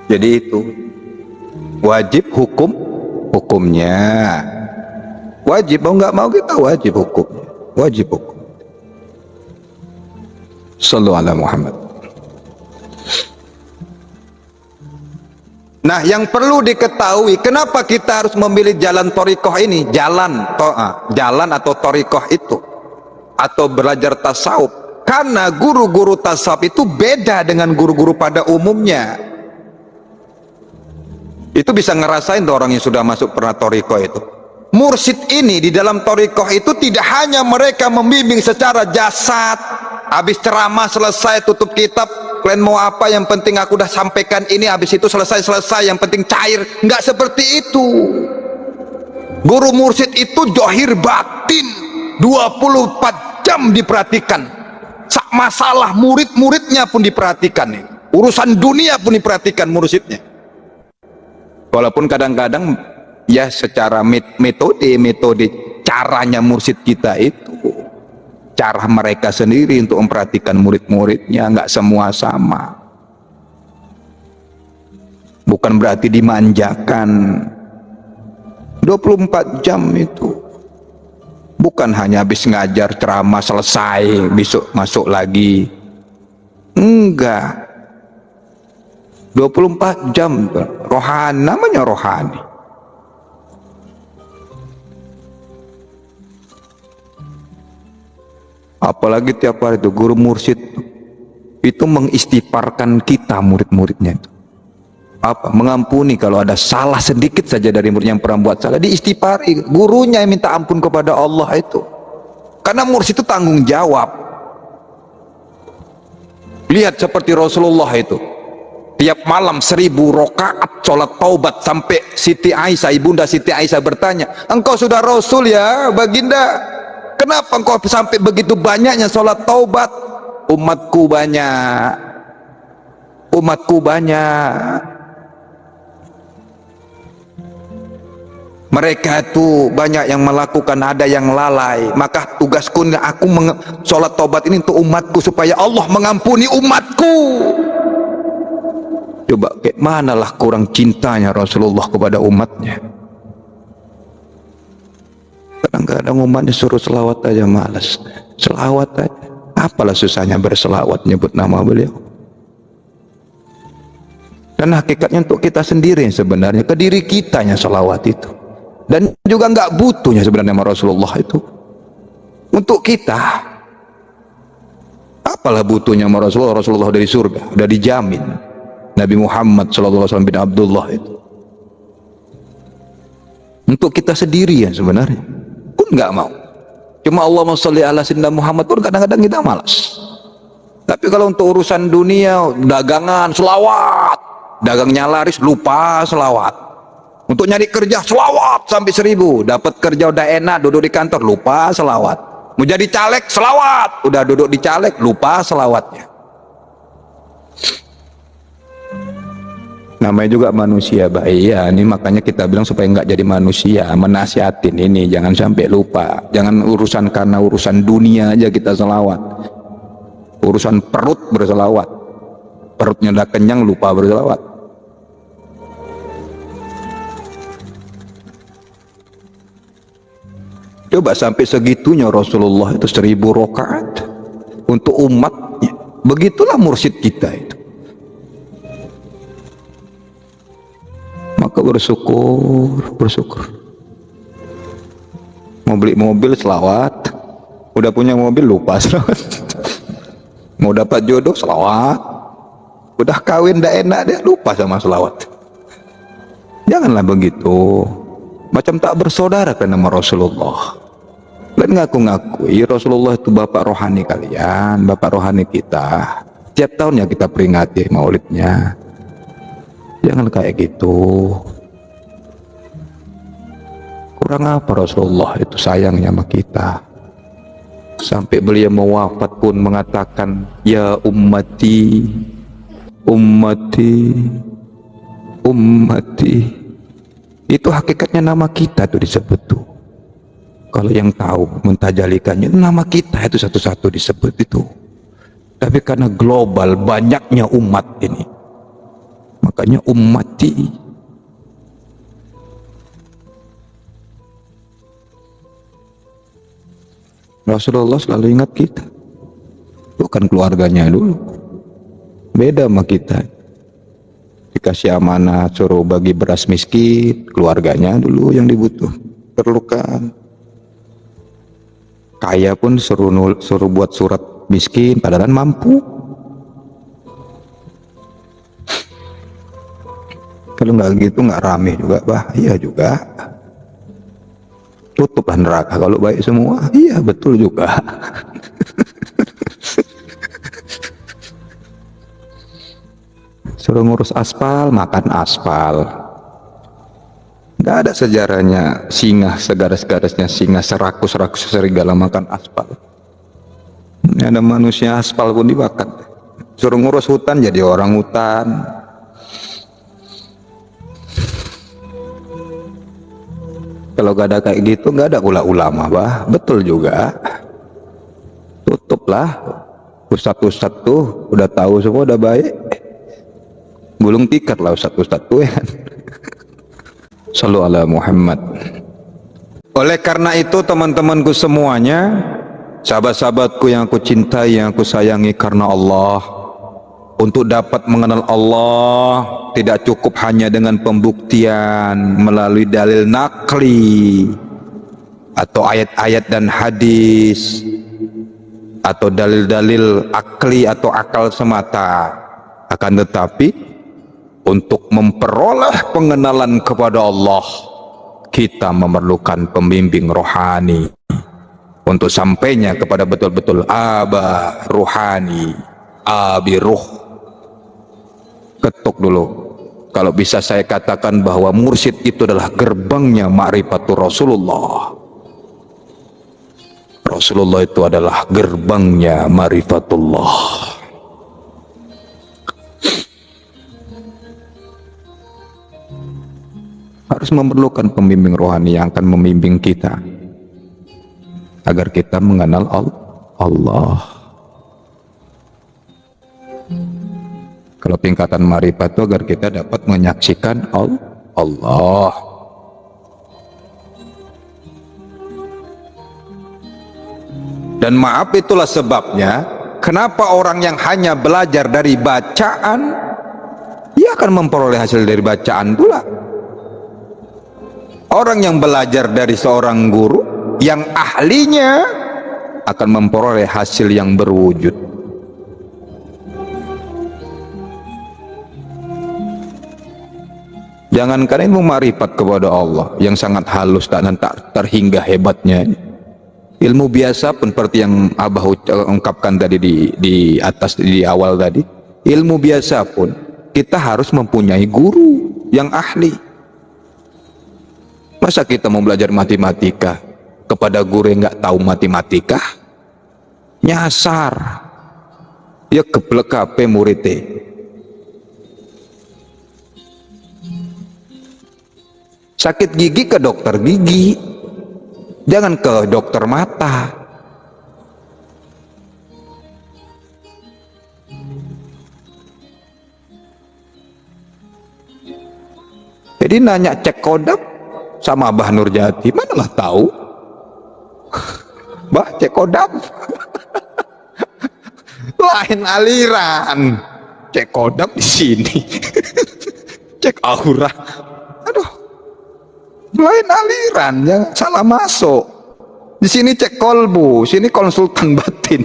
Jadi itu wajib hukumnya wajib, mau nggak mau kita wajib hukum. Sallu ala Muhammad. Nah, yang perlu diketahui, kenapa kita harus memilih jalan thariqah ini, jalan atau thariqah itu, atau belajar tasawuf? Karena guru-guru tasawuf itu beda dengan guru-guru pada umumnya. Itu bisa ngerasain tuh orang yang sudah masuk pernah thariqah itu. Mursyid ini di dalam thariqah itu tidak hanya mereka membimbing secara jasad, habis ceramah selesai tutup kitab, kalian mau apa, yang penting aku udah sampaikan ini, habis itu selesai, yang penting cair. Nggak seperti itu. Guru mursyid itu johir batin 24 jam diperhatikan. Masalah murid-muridnya pun diperhatikan, urusan dunia pun diperhatikan mursyidnya. Walaupun kadang-kadang ya secara metode caranya mursyid kita itu, cara mereka sendiri untuk memperhatikan murid-muridnya, nggak semua sama. Bukan berarti dimanjakan. 24 jam itu bukan hanya habis ngajar ceramah selesai besok masuk lagi, enggak. 24 jam rohani, namanya rohani. Apalagi tiap hari itu guru mursyid itu mengistighfarkan kita murid-muridnya itu. Apa? Mengampuni kalau ada salah sedikit saja dari murid yang pernah buat salah, diistighfari. Gurunya yang minta ampun kepada Allah itu. Karena mursyid itu tanggung jawab. Lihat seperti Rasulullah itu. Tiap malam 1000 rakaat sholat taubat, sampai Siti Aisyah, ibunda Siti Aisyah bertanya, engkau sudah Rasul ya baginda, kenapa engkau sampai begitu banyaknya sholat taubat? Umatku banyak. Mereka itu banyak yang melakukan, ada yang lalai. Maka tugasku, aku sholat taubat ini untuk umatku, supaya Allah mengampuni umatku. Coba kayak manalah kurang cintanya Rasulullah kepada umatnya. Kadang-kadang umatnya suruh selawat aja malas. Selawat aja, apalah susahnya berselawat nyebut nama beliau. Dan hakikatnya untuk kita sendiri sebenarnya, ke diri kitanya selawat itu. Dan juga nggak butuhnya sebenarnya sama Rasulullah itu. Untuk kita, apalah butuhnya sama Rasulullah? Rasulullah dari surga, udah dijamin. Nabi Muhammad SAW bin Abdullah itu. Untuk kita sendiri ya sebenarnya pun nggak mau. Cuma Allahumma sholli ala sayyidina Muhammad pun kadang-kadang kita malas. Tapi kalau untuk urusan dunia, dagangan, selawat. Dagangnya laris, lupa selawat. Untuk nyari kerja, selawat sampai 1000. Dapat kerja udah enak, duduk di kantor, lupa selawat. Mau jadi caleg, selawat. Udah duduk di caleg, lupa selawatnya. Namanya juga manusia, iya. Ini makanya kita bilang supaya nggak jadi manusia, menasihatin ini, jangan sampai lupa. Jangan urusan karena urusan dunia aja kita selawat. Urusan perut berselawat. Perutnya udah kenyang, lupa berselawat. Coba sampai segitunya Rasulullah itu 1000 rakaat untuk umatnya. Begitulah mursyid kita itu. Maka bersyukur. Mau beli mobil selawat, udah punya mobil lupa selawat. Mau dapat jodoh selawat, udah kawin ndak enak dia lupa sama selawat. Janganlah begitu, macam tak bersaudara kan nama Rasulullah. Dan ngaku-ngakui Rasulullah itu bapak rohani kalian, bapak rohani kita. Tiap tahunnya kita peringati maulidnya. Jangan kayak gitu. Kurang apa Rasulullah itu sayangnya sama kita, sampai beliau mau wafat pun mengatakan, ya ummati, ummati, ummati. Itu hakikatnya nama kita tuh disebut tuh. Kalau yang tahu mentajalikannya, nama kita itu satu-satu disebut itu. Tapi karena global banyaknya umat ini, maka Makanya ummati. Rasulullah selalu ingat kita. Bukan keluarganya dulu. Beda sama kita. Dikasih amanah suruh bagi beras miskin, keluarganya dulu yang perlukan. Kaya pun suruh buat surat miskin, padahal mampu. Kalau nggak gitu nggak rame juga, bahaya juga. Tutuplah neraka kalau baik semua. Iya betul juga. Suruh ngurus aspal, makan aspal. Nggak ada sejarahnya singa segaris-garisnya singa, serakus-rakus serigala makan aspal. Ini ada manusia aspal pun dimakan. Suruh ngurus hutan jadi orang hutan. Kalau gak ada kayak gitu, gak ada pula ulama, betul juga. Tutuplah. Ustadz tuh udah tahu semua, udah baik. Gulung tikar lah ustadz tuh ya. Sallu ala Muhammad. Oleh karena itu teman-temanku semuanya, sahabat-sahabatku yang aku cintai, yang aku sayangi karena Allah, untuk dapat mengenal Allah tidak cukup hanya dengan pembuktian melalui dalil nakli atau ayat-ayat dan hadis atau dalil-dalil akli atau akal semata, akan tetapi untuk memperoleh pengenalan kepada Allah kita memerlukan pembimbing rohani untuk sampainya kepada betul-betul aba ruhani, abi ruh. Ketuk dulu. Kalau bisa saya katakan bahwa mursyid itu adalah gerbangnya ma'rifatul Rasulullah. Rasulullah itu adalah gerbangnya ma'rifatullah. Harus memerlukan pembimbing rohani yang akan membimbing kita agar kita mengenal Allah. Kalau tingkatan ma'rifat itu agar kita dapat menyaksikan Allah. Dan maaf, itulah sebabnya kenapa orang yang hanya belajar dari bacaan, dia akan memperoleh hasil dari bacaan pula. Orang yang belajar dari seorang guru yang ahlinya akan memperoleh hasil yang berwujud. Jangankan ilmu ma'rifat kepada Allah yang sangat halus dan tak terhingga hebatnya, ilmu biasa pun seperti yang Abah ungkapkan tadi di atas, di awal tadi, ilmu biasa pun kita harus mempunyai guru yang ahli. Masa kita mau belajar matematika kepada guru yang nggak tahu matematika? Nyasar. Ya geblek kabeh muridé. Sakit gigi ke dokter gigi, jangan ke dokter mata. Jadi nanya cek kodam sama Abah Nurjati, manalah tahu. Bah, cek kodam. Lain aliran. Cek kodam di sini. Cek aura. Aduh. Lain aliran, jangan salah masuk. Di sini cek kolbu, sini konsultan batin.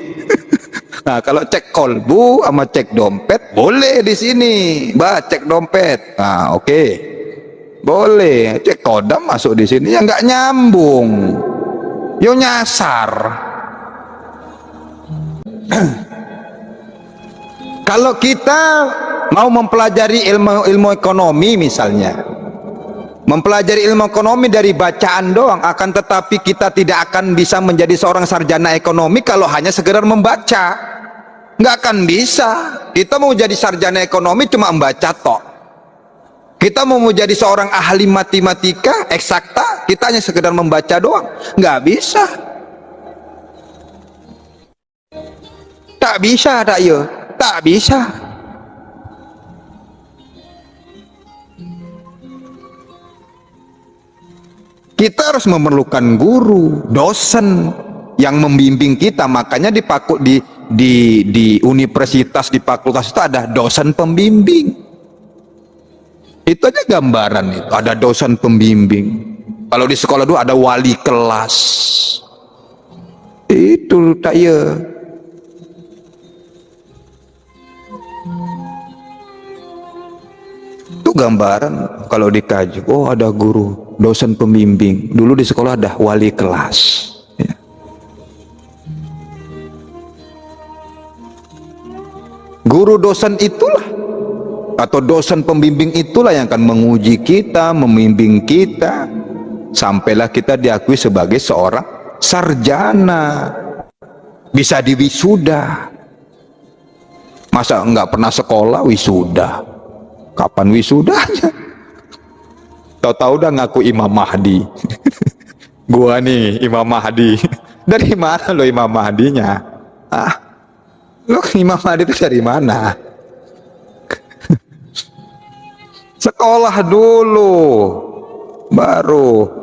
Nah, kalau cek kolbu sama cek dompet boleh di sini. Bah, cek dompet. Nah, oke. Boleh. Cek kodam masuk di sini ya nggak nyambung. Yo nyasar. Kalau kita mau mempelajari ilmu ekonomi misalnya, mempelajari ilmu ekonomi dari bacaan doang, akan tetapi kita tidak akan bisa menjadi seorang sarjana ekonomi kalau hanya sekedar membaca. Nggak akan bisa. Kita mau jadi sarjana ekonomi cuma membaca tok. Kita mau jadi seorang ahli matematika eksakta, kita hanya sekedar membaca doang, nggak bisa. Tak bisa, tak ya, tak bisa. Kita harus memerlukan guru, dosen yang membimbing kita. Makanya di universitas, di fakultas itu ada dosen pembimbing. Itu aja gambaran itu, ada dosen pembimbing. Kalau di sekolah dulu ada wali kelas. Itu tak ya. Itu gambaran kalau dikaji. Oh, ada guru, dosen pembimbing. Dulu di sekolah ada wali kelas. Ya. Guru dosen itulah, atau dosen pembimbing itulah yang akan menguji kita, membimbing kita, sampailah kita diakui sebagai seorang sarjana, bisa diwisuda. Masa enggak pernah sekolah wisuda? Kapan wisudanya? Tahu-tahu udah ngaku Imam Mahdi. Gua nih Imam Mahdi. Dari mana lo Imam Mahdinya? Ah, lo Imam Mahdi itu dari mana? Sekolah dulu, baru.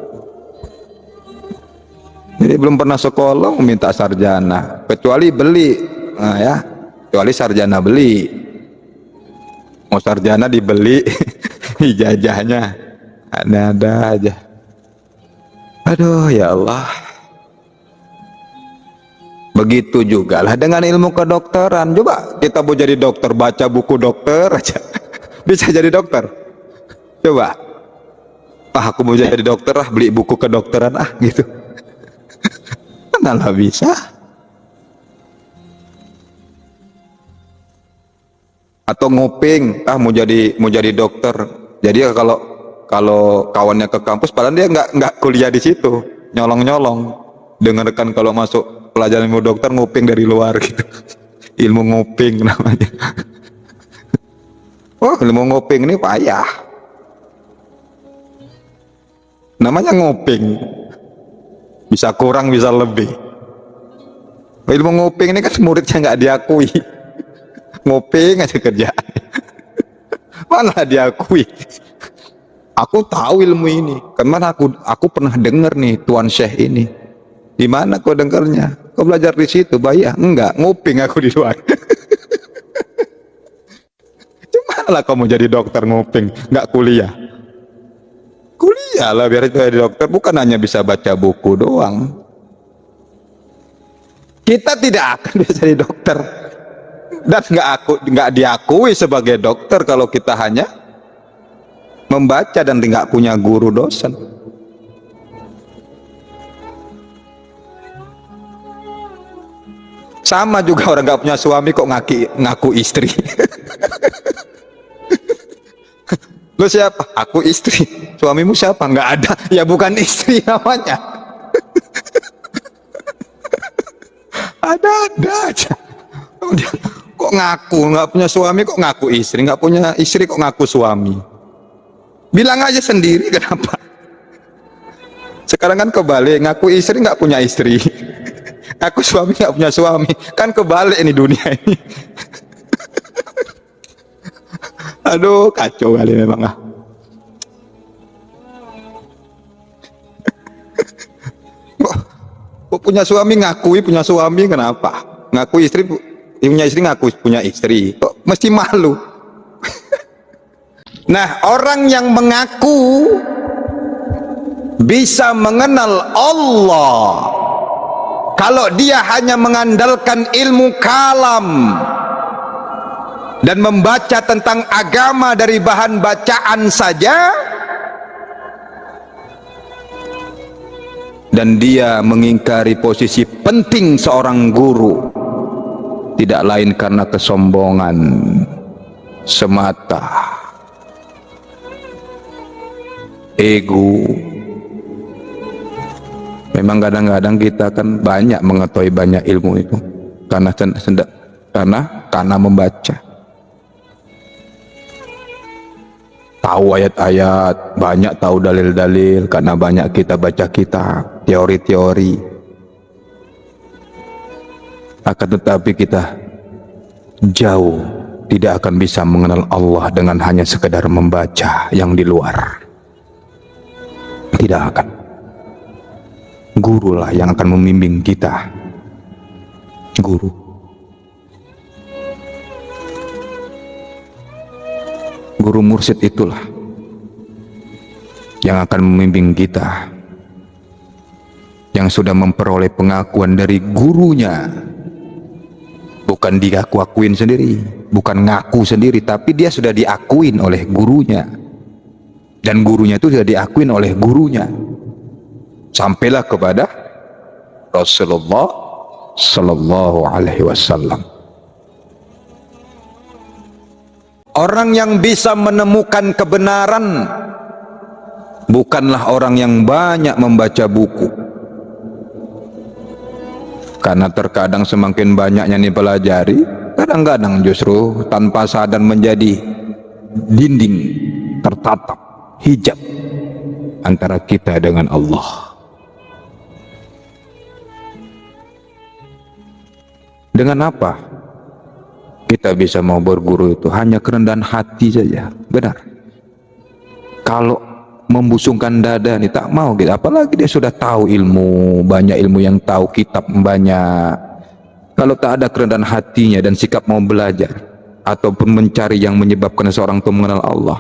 Jadi belum pernah sekolah minta sarjana, kecuali beli, nah, ya, kecuali sarjana beli. Mau sarjana dibeli, ijazahnya ada aja. Aduh ya Allah. Begitu juga lah dengan ilmu kedokteran. Coba kita mau jadi dokter, baca buku dokter aja bisa jadi dokter. Coba, aku mau jadi dokter lah, beli buku kedokteran gitu. Manalah bisa. Atau nguping, mau jadi dokter. Jadi kalau kawannya ke kampus, padahal dia nggak kuliah di situ, nyolong dengarkan kalau masuk pelajaran ilmu dokter, nguping dari luar gitu. Ilmu nguping namanya. Oh, ilmu nguping ini payah, namanya nguping, bisa kurang bisa lebih. Ilmu nguping ini kan muridnya nggak diakui. Nguping aja kerjaan, malah diakui. Aku tahu ilmu ini, karena aku pernah dengar nih Tuan Syekh ini. Di mana kau dengarnya? Kau belajar di situ, bayar? Enggak, nguping aku di luar. Cuman lah kamu jadi dokter nguping, nggak kuliah. Kuliah lah biar jadi dokter, bukan hanya bisa baca buku doang. Kita tidak akan bisa jadi dokter. Dan nggak diakui sebagai dokter kalau kita hanya membaca dan tidak punya guru dosen. Sama juga orang nggak punya suami kok ngaku istri. Lo siapa? Aku istri. Suamimu siapa? Nggak ada. Ya bukan istri namanya. Ada aja. Kok ngaku nggak punya suami, kok ngaku istri, nggak punya istri kok ngaku suami. Bilang aja sendiri, kenapa? Sekarang kan kebalik, ngaku istri nggak punya istri, aku suami nggak punya suami, kan kebalik ini dunia ini. Aduh, kacau kali memang. Kok punya suami ngakui punya suami, kenapa? Ngaku istri punya istri, ngaku punya istri, kok mesti malu. Nah, orang yang mengaku bisa mengenal Allah kalau dia hanya mengandalkan ilmu kalam dan membaca tentang agama dari bahan bacaan saja, dan dia mengingkari posisi penting seorang guru, tidak lain karena kesombongan semata, ego. Memang kadang-kadang kita kan banyak mengetahui banyak ilmu itu karena membaca, tahu ayat-ayat, banyak tahu dalil-dalil, karena banyak kita baca kitab, teori-teori. Akan tetapi kita jauh tidak akan bisa mengenal Allah dengan hanya sekedar membaca yang di luar. Tidak akan. Guru lah yang akan membimbing kita. Guru. Guru mursyid itulah yang akan membimbing kita, yang sudah memperoleh pengakuan dari gurunya. Bukan dia akuin sendiri, bukan ngaku sendiri, tapi dia sudah diakuin oleh gurunya, dan gurunya itu sudah diakuin oleh gurunya, sampailah kepada Rasulullah Sallallahu Alaihi Wasallam. Orang yang bisa menemukan kebenaran bukanlah orang yang banyak membaca buku, karena terkadang semakin banyaknya dipelajari, kadang-kadang justru tanpa sadar menjadi dinding tertatap, hijab antara kita dengan Allah. Dengan apa kita bisa mau berguru itu? Hanya kerendahan hati saja, benar. Kalau membusungkan dada nih tak mau gitu, apalagi dia sudah tahu ilmu, banyak ilmu yang tahu, kitab banyak. Kalau tak ada kerendahan hatinya dan sikap mau belajar ataupun mencari yang menyebabkan seorang itu mengenal Allah,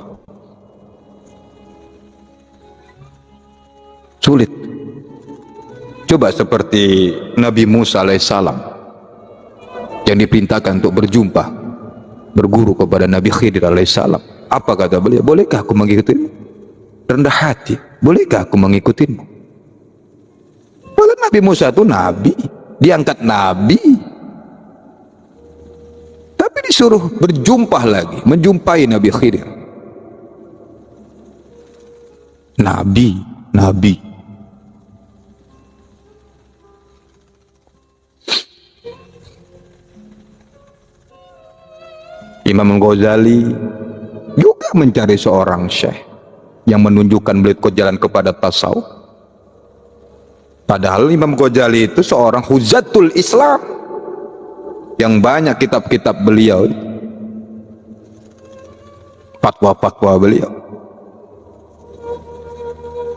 sulit. Coba seperti Nabi Musa alaihissalam yang diperintahkan untuk berjumpa, berguru kepada Nabi Khidir alaihissalam. Apa kata beliau? Bolehkah aku mengikutimu? Rendah hati, bolehkah aku mengikutimu? Walau Nabi Musa itu nabi, diangkat nabi, tapi disuruh berjumpa lagi, menjumpai Nabi Khidir. Nabi. Imam Ghazali juga mencari seorang syekh yang menunjukkan beliau ke jalan kepada tasawuf. Padahal Imam Ghazali itu seorang huzatul Islam, yang banyak kitab-kitab beliau, fatwa-fatwa beliau.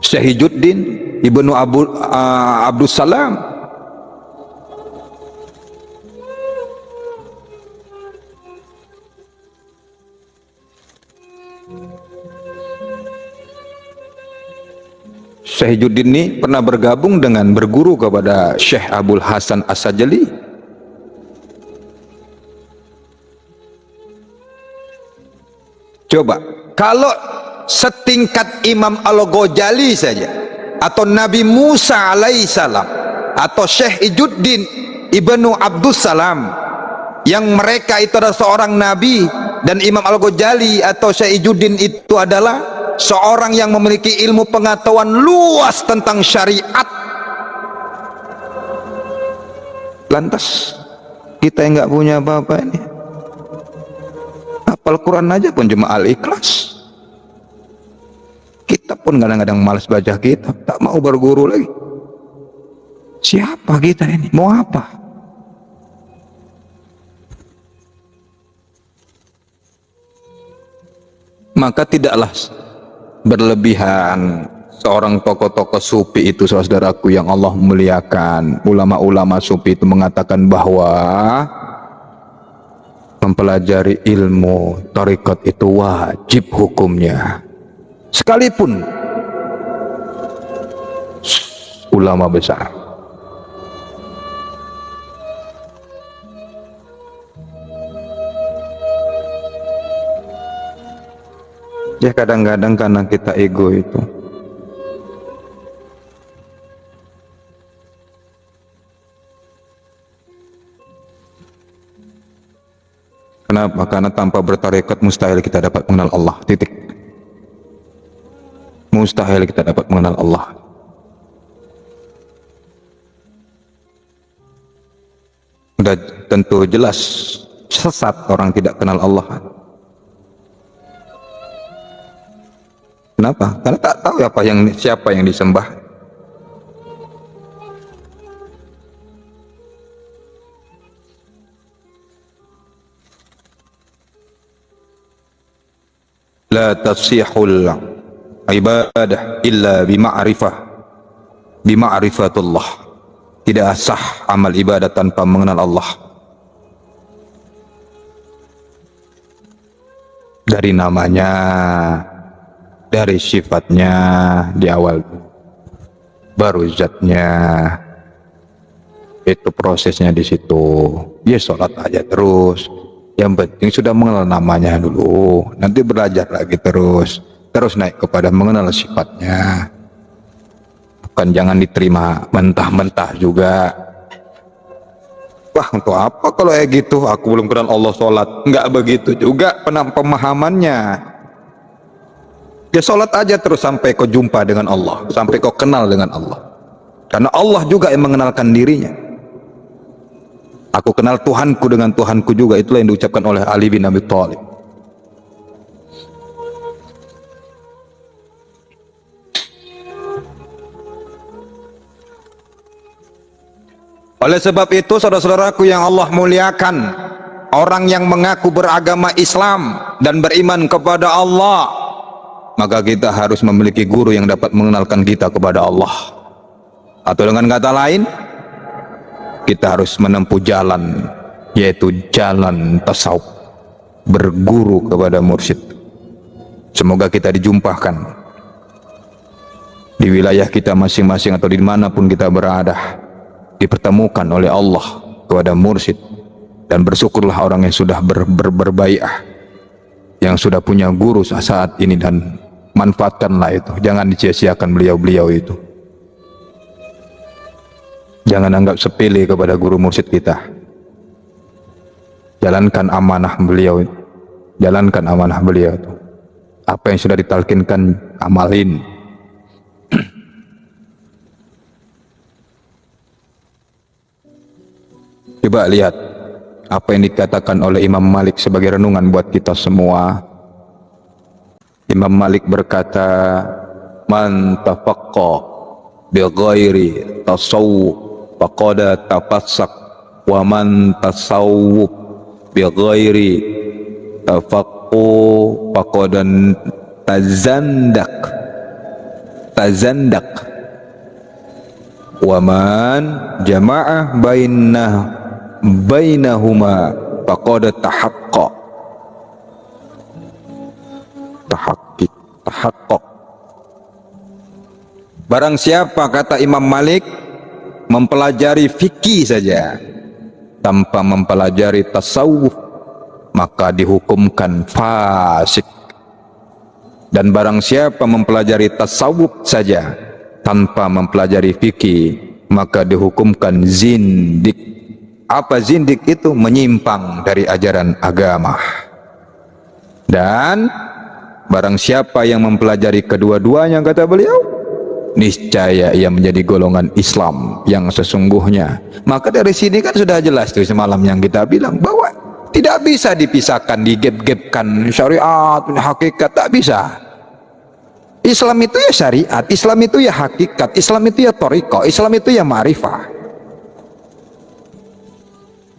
Syahijuddin Ibnu Abdus Salam, Syahijuddin ini pernah bergabung dengan berguru kepada Syekh Abul Hasan As-Sajali. Coba kalau setingkat Imam Al-Ghazali saja, atau Nabi Musa alaihissalam, atau Syekh Ijuddin Ibnu Abdus Salam, yang mereka itu adalah seorang nabi, dan Imam Al-Ghazali atau Syekh Ijuddin itu adalah seorang yang memiliki ilmu pengetahuan luas tentang syariat. Lantas kita yang nggak punya apa-apa ini, hafal Quran aja pun cuma Al-Ikhlas. Kita pun kadang-kadang malas baca kitab, tak mau berguru lagi. Siapa kita ini? Mau apa? Maka tidaklah berlebihan seorang tokoh-tokoh sufi itu, saudaraku yang Allah muliakan. Ulama-ulama sufi itu mengatakan bahwa mempelajari ilmu tarekat itu wajib hukumnya, sekalipun ulama besar. Ya kadang-kadang karena kita ego itu, kenapa? Karena tanpa bertarekat mustahil kita dapat mengenal Allah, titik. Mustahil kita dapat mengenal Allah. Sudah tentu jelas sesat orang tidak kenal Allah. Kenapa? Karena tak tahu siapa yang disembah. La tasihul ibadah illa bima'rifah bima'rifatullah. Tidak sah amal ibadah tanpa mengenal Allah. Dari namanya, dari sifatnya di awal, baru zatnya. Itu prosesnya di situ. Ya sholat aja terus. Yang penting sudah mengenal namanya dulu. Nanti belajar lagi terus naik kepada mengenal sifatnya. Bukan jangan diterima mentah-mentah juga. Wah, untuk apa kalau kayak gitu? Aku belum kenal Allah sholat. Enggak begitu juga pemahamannya. Ya sholat aja terus sampai kau jumpa dengan Allah, sampai kau kenal dengan Allah. Karena Allah juga yang mengenalkan dirinya. Aku kenal Tuhanku dengan Tuhanku juga. Itulah yang diucapkan oleh Ali bin Abi Thalib. Oleh sebab itu, saudara-saudaraku yang Allah muliakan, orang yang mengaku beragama Islam dan beriman kepada Allah, maka kita harus memiliki guru yang dapat mengenalkan kita kepada Allah. Atau dengan kata lain, kita harus menempuh jalan, yaitu jalan tasawuf, berguru kepada mursyid. Semoga kita dijumpakan di wilayah kita masing-masing atau dimanapun kita berada, dipertemukan oleh Allah kepada mursyid. Dan bersyukurlah orang yang sudah berbaiah, yang sudah punya guru saat ini, dan manfaatkanlah itu. Jangan disia-siakan beliau-beliau itu. Jangan anggap sepele kepada guru mursyid kita. Jalankan amanah beliau, jalankan amanah beliau itu. Apa yang sudah ditalkinkan, amalin. Coba lihat apa yang dikatakan oleh Imam Malik sebagai renungan buat kita semua. Imam Malik berkata, man tafaqqa bi ghairi tasawwuf faqad tafassak, wa man tasawwuf bi ghairi tafaqqu faqad tazandak, wa man jama'ah bainahuma faqad tahaqqaq. Barang siapa, kata Imam Malik, mempelajari fikih saja tanpa mempelajari tasawuf, maka dihukumkan fasik. Dan barang siapa mempelajari tasawuf saja tanpa mempelajari fikih, maka dihukumkan zindik. Apa zindik itu? Menyimpang dari ajaran agama. Dan barang siapa yang mempelajari kedua-duanya, kata beliau, niscaya ia menjadi golongan Islam yang sesungguhnya. Maka dari sini kan sudah jelas tuh semalam yang kita bilang bahwa tidak bisa dipisahkan, digep-gepkan syariat, hakikat, tak bisa. Islam itu ya syariat, Islam itu ya hakikat, Islam itu ya thariqah, Islam itu ya ma'rifah.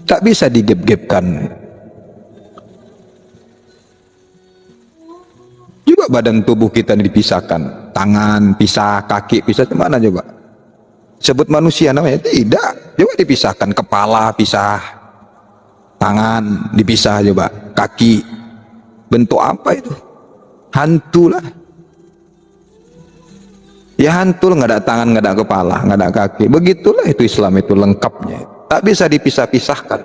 Tak bisa digep-gepkan. Juga badan tubuh kita dipisahkan, tangan pisah, kaki pisah, mana coba? Sebut manusia namanya? Tidak. Coba dipisahkan, kepala pisah, tangan dipisah, coba kaki. Bentuk apa itu? Hantu lah. Ya hantu, nggak ada tangan, nggak ada kepala, nggak ada kaki. Begitulah itu Islam itu lengkapnya. Tak bisa dipisah-pisahkan.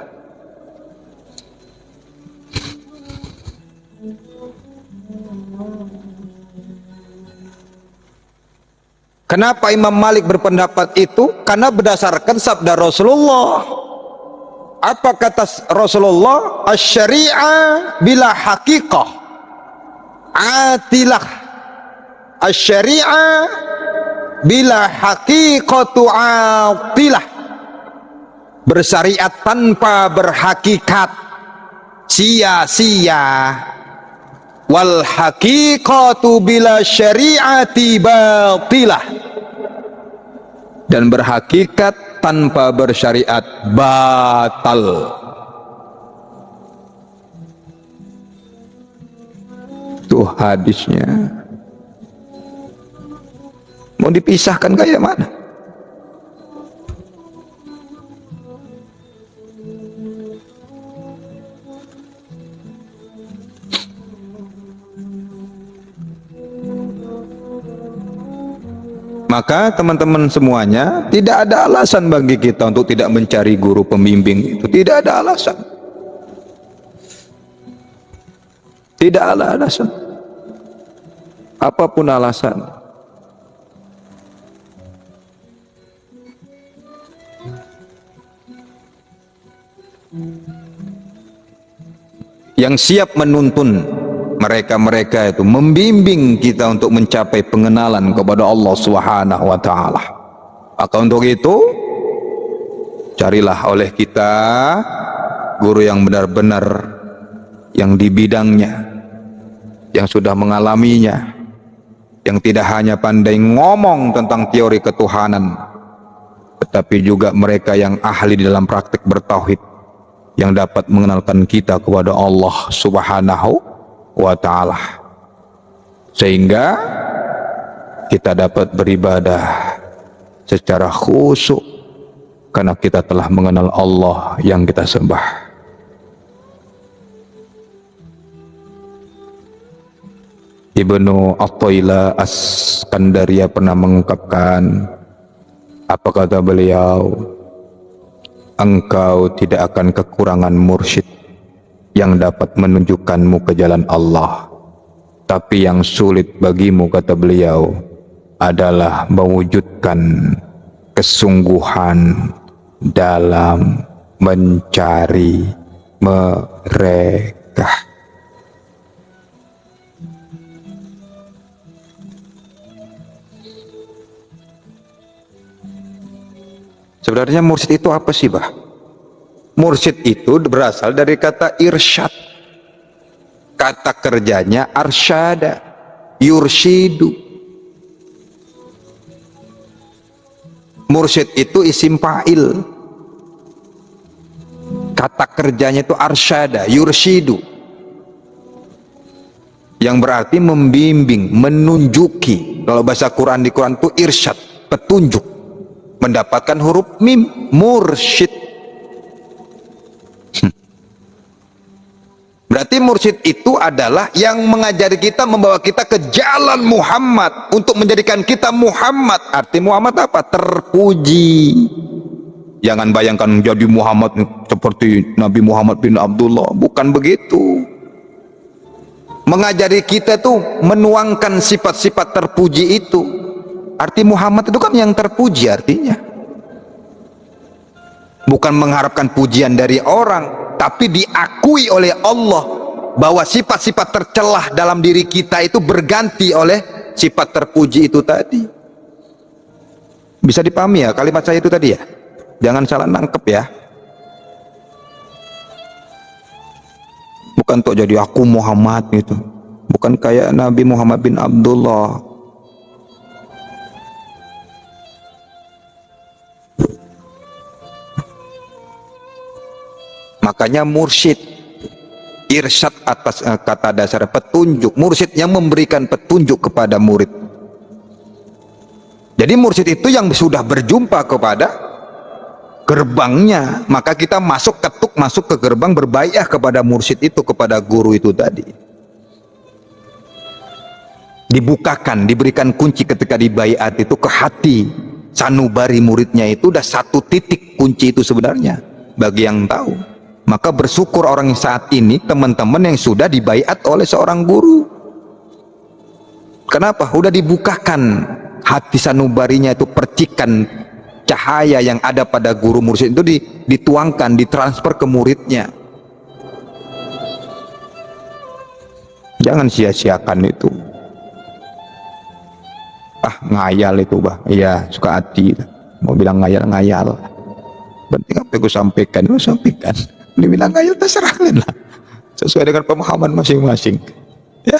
Kenapa Imam Malik berpendapat itu? Karena berdasarkan sabda Rasulullah. Apa kata Rasulullah? Asy-syari'ah bila haqiqah atilah. Asy-syari'ah bila haqiqatu atilah. Bersyariat tanpa berhakikat sia-sia. Wal haqiqatu bila syari'ati batilah. Dan berhakikat tanpa bersyariat batal. Itu hadisnya. Mau dipisahkan kayak mana? Maka teman-teman semuanya, tidak ada alasan bagi kita untuk tidak mencari guru pembimbing itu. Tidak ada alasan. Tidak ada alasan. Apapun alasan. Yang siap menuntun mereka-mereka itu, membimbing kita untuk mencapai pengenalan kepada Allah Subhanahu wa taala. Maka untuk itu carilah oleh kita guru yang benar-benar yang di bidangnya, yang sudah mengalaminya, yang tidak hanya pandai ngomong tentang teori ketuhanan, tetapi juga mereka yang ahli dalam praktik bertauhid, yang dapat mengenalkan kita kepada Allah Subhanahu wa ta'ala, sehingga kita dapat beribadah secara khusyuk karena kita telah mengenal Allah yang kita sembah. Ibnu Athaillah As-Skandaria pernah mengungkapkan, apa kata beliau, engkau tidak akan kekurangan mursyid yang dapat menunjukkanmu ke jalan Allah, tapi yang sulit bagimu, kata beliau, adalah mewujudkan kesungguhan dalam mencari mereka. Sebenarnya mursyid itu apa sih, Bah? Mursyid itu berasal dari kata irsyad. Kata kerjanya arsyada, yursyidu. Mursyid itu isim fa'il. Kata kerjanya itu arsyada, yursyidu, yang berarti membimbing, menunjuki. Kalau bahasa Quran, di Quran itu irsyad, petunjuk, mendapatkan huruf mim, mursyid. Berarti mursyid itu adalah yang mengajari kita, membawa kita ke jalan Muhammad, untuk menjadikan kita Muhammad. Arti Muhammad apa? Terpuji. Jangan bayangkan jadi Muhammad seperti Nabi Muhammad bin Abdullah, bukan begitu. Mengajari kita tuh menuangkan sifat-sifat terpuji itu. Arti Muhammad itu kan yang terpuji artinya. Bukan mengharapkan pujian dari orang, tapi diakui oleh Allah bahwa sifat-sifat tercelah dalam diri kita itu berganti oleh sifat terpuji itu tadi. Bisa dipahami ya kalimat saya itu tadi ya? Jangan salah nangkep ya. Bukan untuk jadi aku Muhammad gitu. Bukan kayak Nabi Muhammad bin Abdullah. Makanya mursyid, irsyad atas kata dasar petunjuk. Mursyid yang memberikan petunjuk kepada murid. Jadi mursyid itu yang sudah berjumpa kepada gerbangnya, maka kita masuk, ketuk masuk ke gerbang, berbaiat kepada mursyid itu, kepada guru itu tadi. Dibukakan, diberikan kunci ketika dibaiat itu ke hati sanubari muridnya. Itu udah satu titik kunci itu sebenarnya bagi yang tahu. Maka bersyukur orang yang saat ini, teman-teman yang sudah dibaiat oleh seorang guru. Kenapa? Udah dibukakan hati sanubarinya itu, percikan cahaya yang ada pada guru mursyid itu dituangkan, ditransfer ke muridnya. Jangan sia-siakan itu. Ah, ngayal itu, Bah. Iya, suka hati. Mau bilang ngayal. Penting apa yang gue sampaikan, gue sampaikan. Dibilang ngayal, terserah kalian lah. Sesuai dengan pemahaman masing-masing. Ya.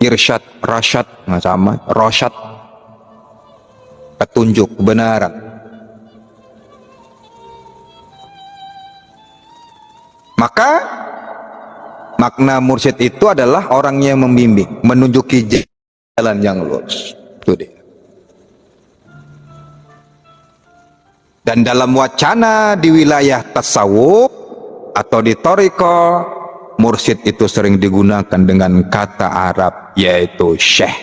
Irsyad, rasyad, nggak sama. Rasyad, petunjuk, kebenaran. Maka makna mursyid itu adalah orang yang membimbing, menunjuki jalan yang lurus. Itu dia. Dan dalam wacana di wilayah tasawuf atau di thariqah, mursyid itu sering digunakan dengan kata Arab yaitu syekh.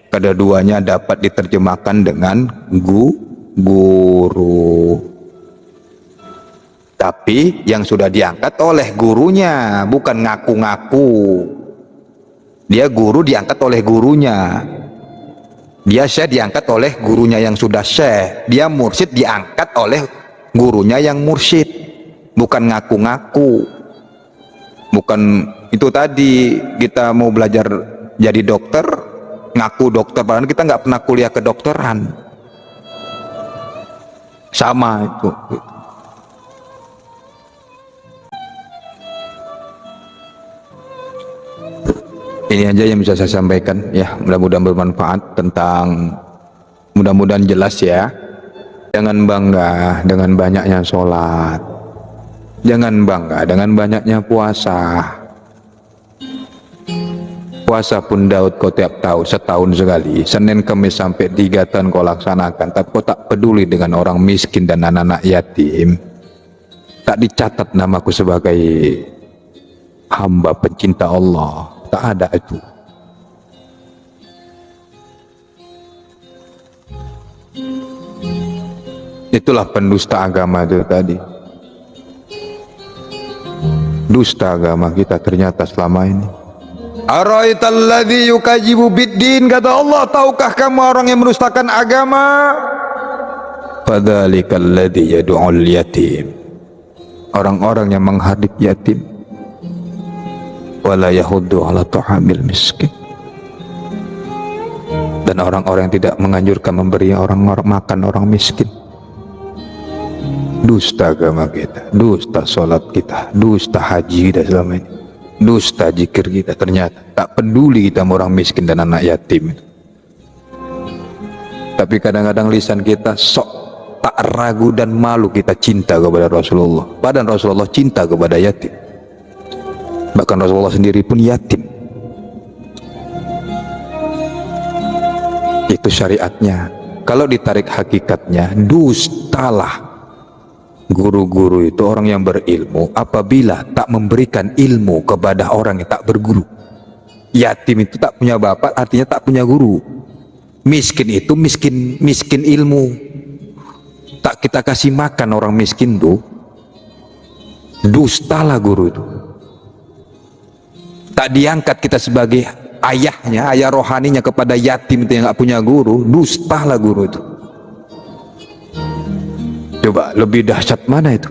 Kedua-duanya dapat diterjemahkan dengan guru. Tapi yang sudah diangkat oleh gurunya, bukan ngaku-ngaku. Dia guru diangkat oleh gurunya. Dia syekh diangkat oleh gurunya yang sudah syekh. Dia mursyid diangkat oleh gurunya yang mursyid. Bukan ngaku-ngaku. Bukan itu tadi kita mau belajar jadi dokter, ngaku dokter, padahal kita nggak pernah kuliah kedokteran. Sama itu. Ini aja yang bisa saya sampaikan ya, mudah-mudahan bermanfaat tentang, mudah-mudahan jelas ya. Jangan bangga dengan banyaknya sholat, jangan bangga dengan banyaknya puasa. Puasa pun Daud kau tiap tahun, setahun sekali, Senin Kamis sampai 3 tahun kau laksanakan, tapi kau tak peduli dengan orang miskin dan anak-anak yatim. Tak dicatat namaku sebagai hamba pencinta Allah. Tak ada itu. Itulah pendusta agama itu tadi. Dusta agama kita ternyata selama ini. Araital ladzi yukadzibu biddin, kata Allah, tahukah kamu orang yang mendustakan agama? Fadzalikal ladzi yad'ul yatim. Orang-orang yang menghardik yatim. Wala yahuddu ala ta'amil miskin. Dan orang-orang yang tidak menganjurkan memberi orang-orang makan orang miskin. Dusta agama kita, dusta sholat kita, dusta haji kita selama ini, dusta zikir kita. Ternyata tak peduli kita sama orang miskin dan anak yatim. Tapi kadang-kadang lisan kita sok tak ragu dan malu kita cinta kepada Rasulullah, padahal Rasulullah cinta kepada yatim. Bahkan Rasulullah sendiri pun yatim. Itu syariatnya. Kalau ditarik hakikatnya, dustalah. Guru-guru itu orang yang berilmu apabila tak memberikan ilmu kepada orang yang tak berguru. Yatim itu tak punya bapak, artinya tak punya guru. Miskin itu miskin ilmu. Tak kita kasih makan orang miskin tuh, dustalah guru itu. Tak diangkat kita sebagai ayahnya, ayah rohaninya kepada yatim itu yang gak punya guru, dustalah guru itu. Coba lebih dahsyat mana itu?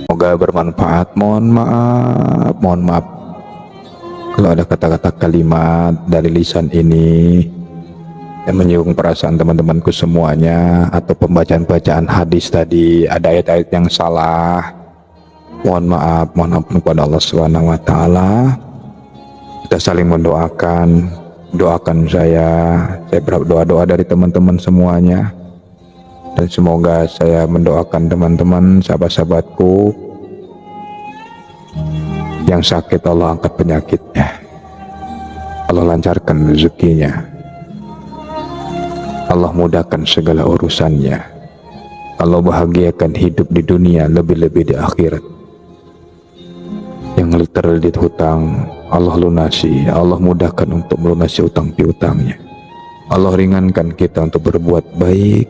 Semoga bermanfaat. Mohon maaf kalau ada kata-kata kalimat dari lisan ini yang menyinggung perasaan teman-temanku semuanya, atau pembacaan-bacaan hadis tadi ada ayat-ayat yang salah. Mohon maaf kepada Allah Subhanahu wa taala. Kita saling mendoakan, doakan saya berharap doa-doa dari teman-teman semuanya, dan semoga saya mendoakan teman-teman sahabat-sahabatku yang sakit, Allah angkat penyakitnya, Allah lancarkan rezekinya, Allah mudahkan segala urusannya, Allah bahagiakan hidup di dunia, lebih-lebih di akhirat. Yang terlilit hutang, Allah lunasi, Allah mudahkan untuk melunasi utang piutangnya. Allah ringankan kita untuk berbuat baik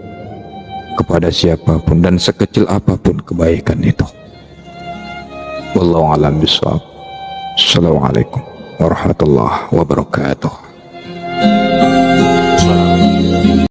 kepada siapapun dan sekecil apapun kebaikan itu. Wallahu a'lam bishawab. Assalamualaikum warahmatullahi wabarakatuh.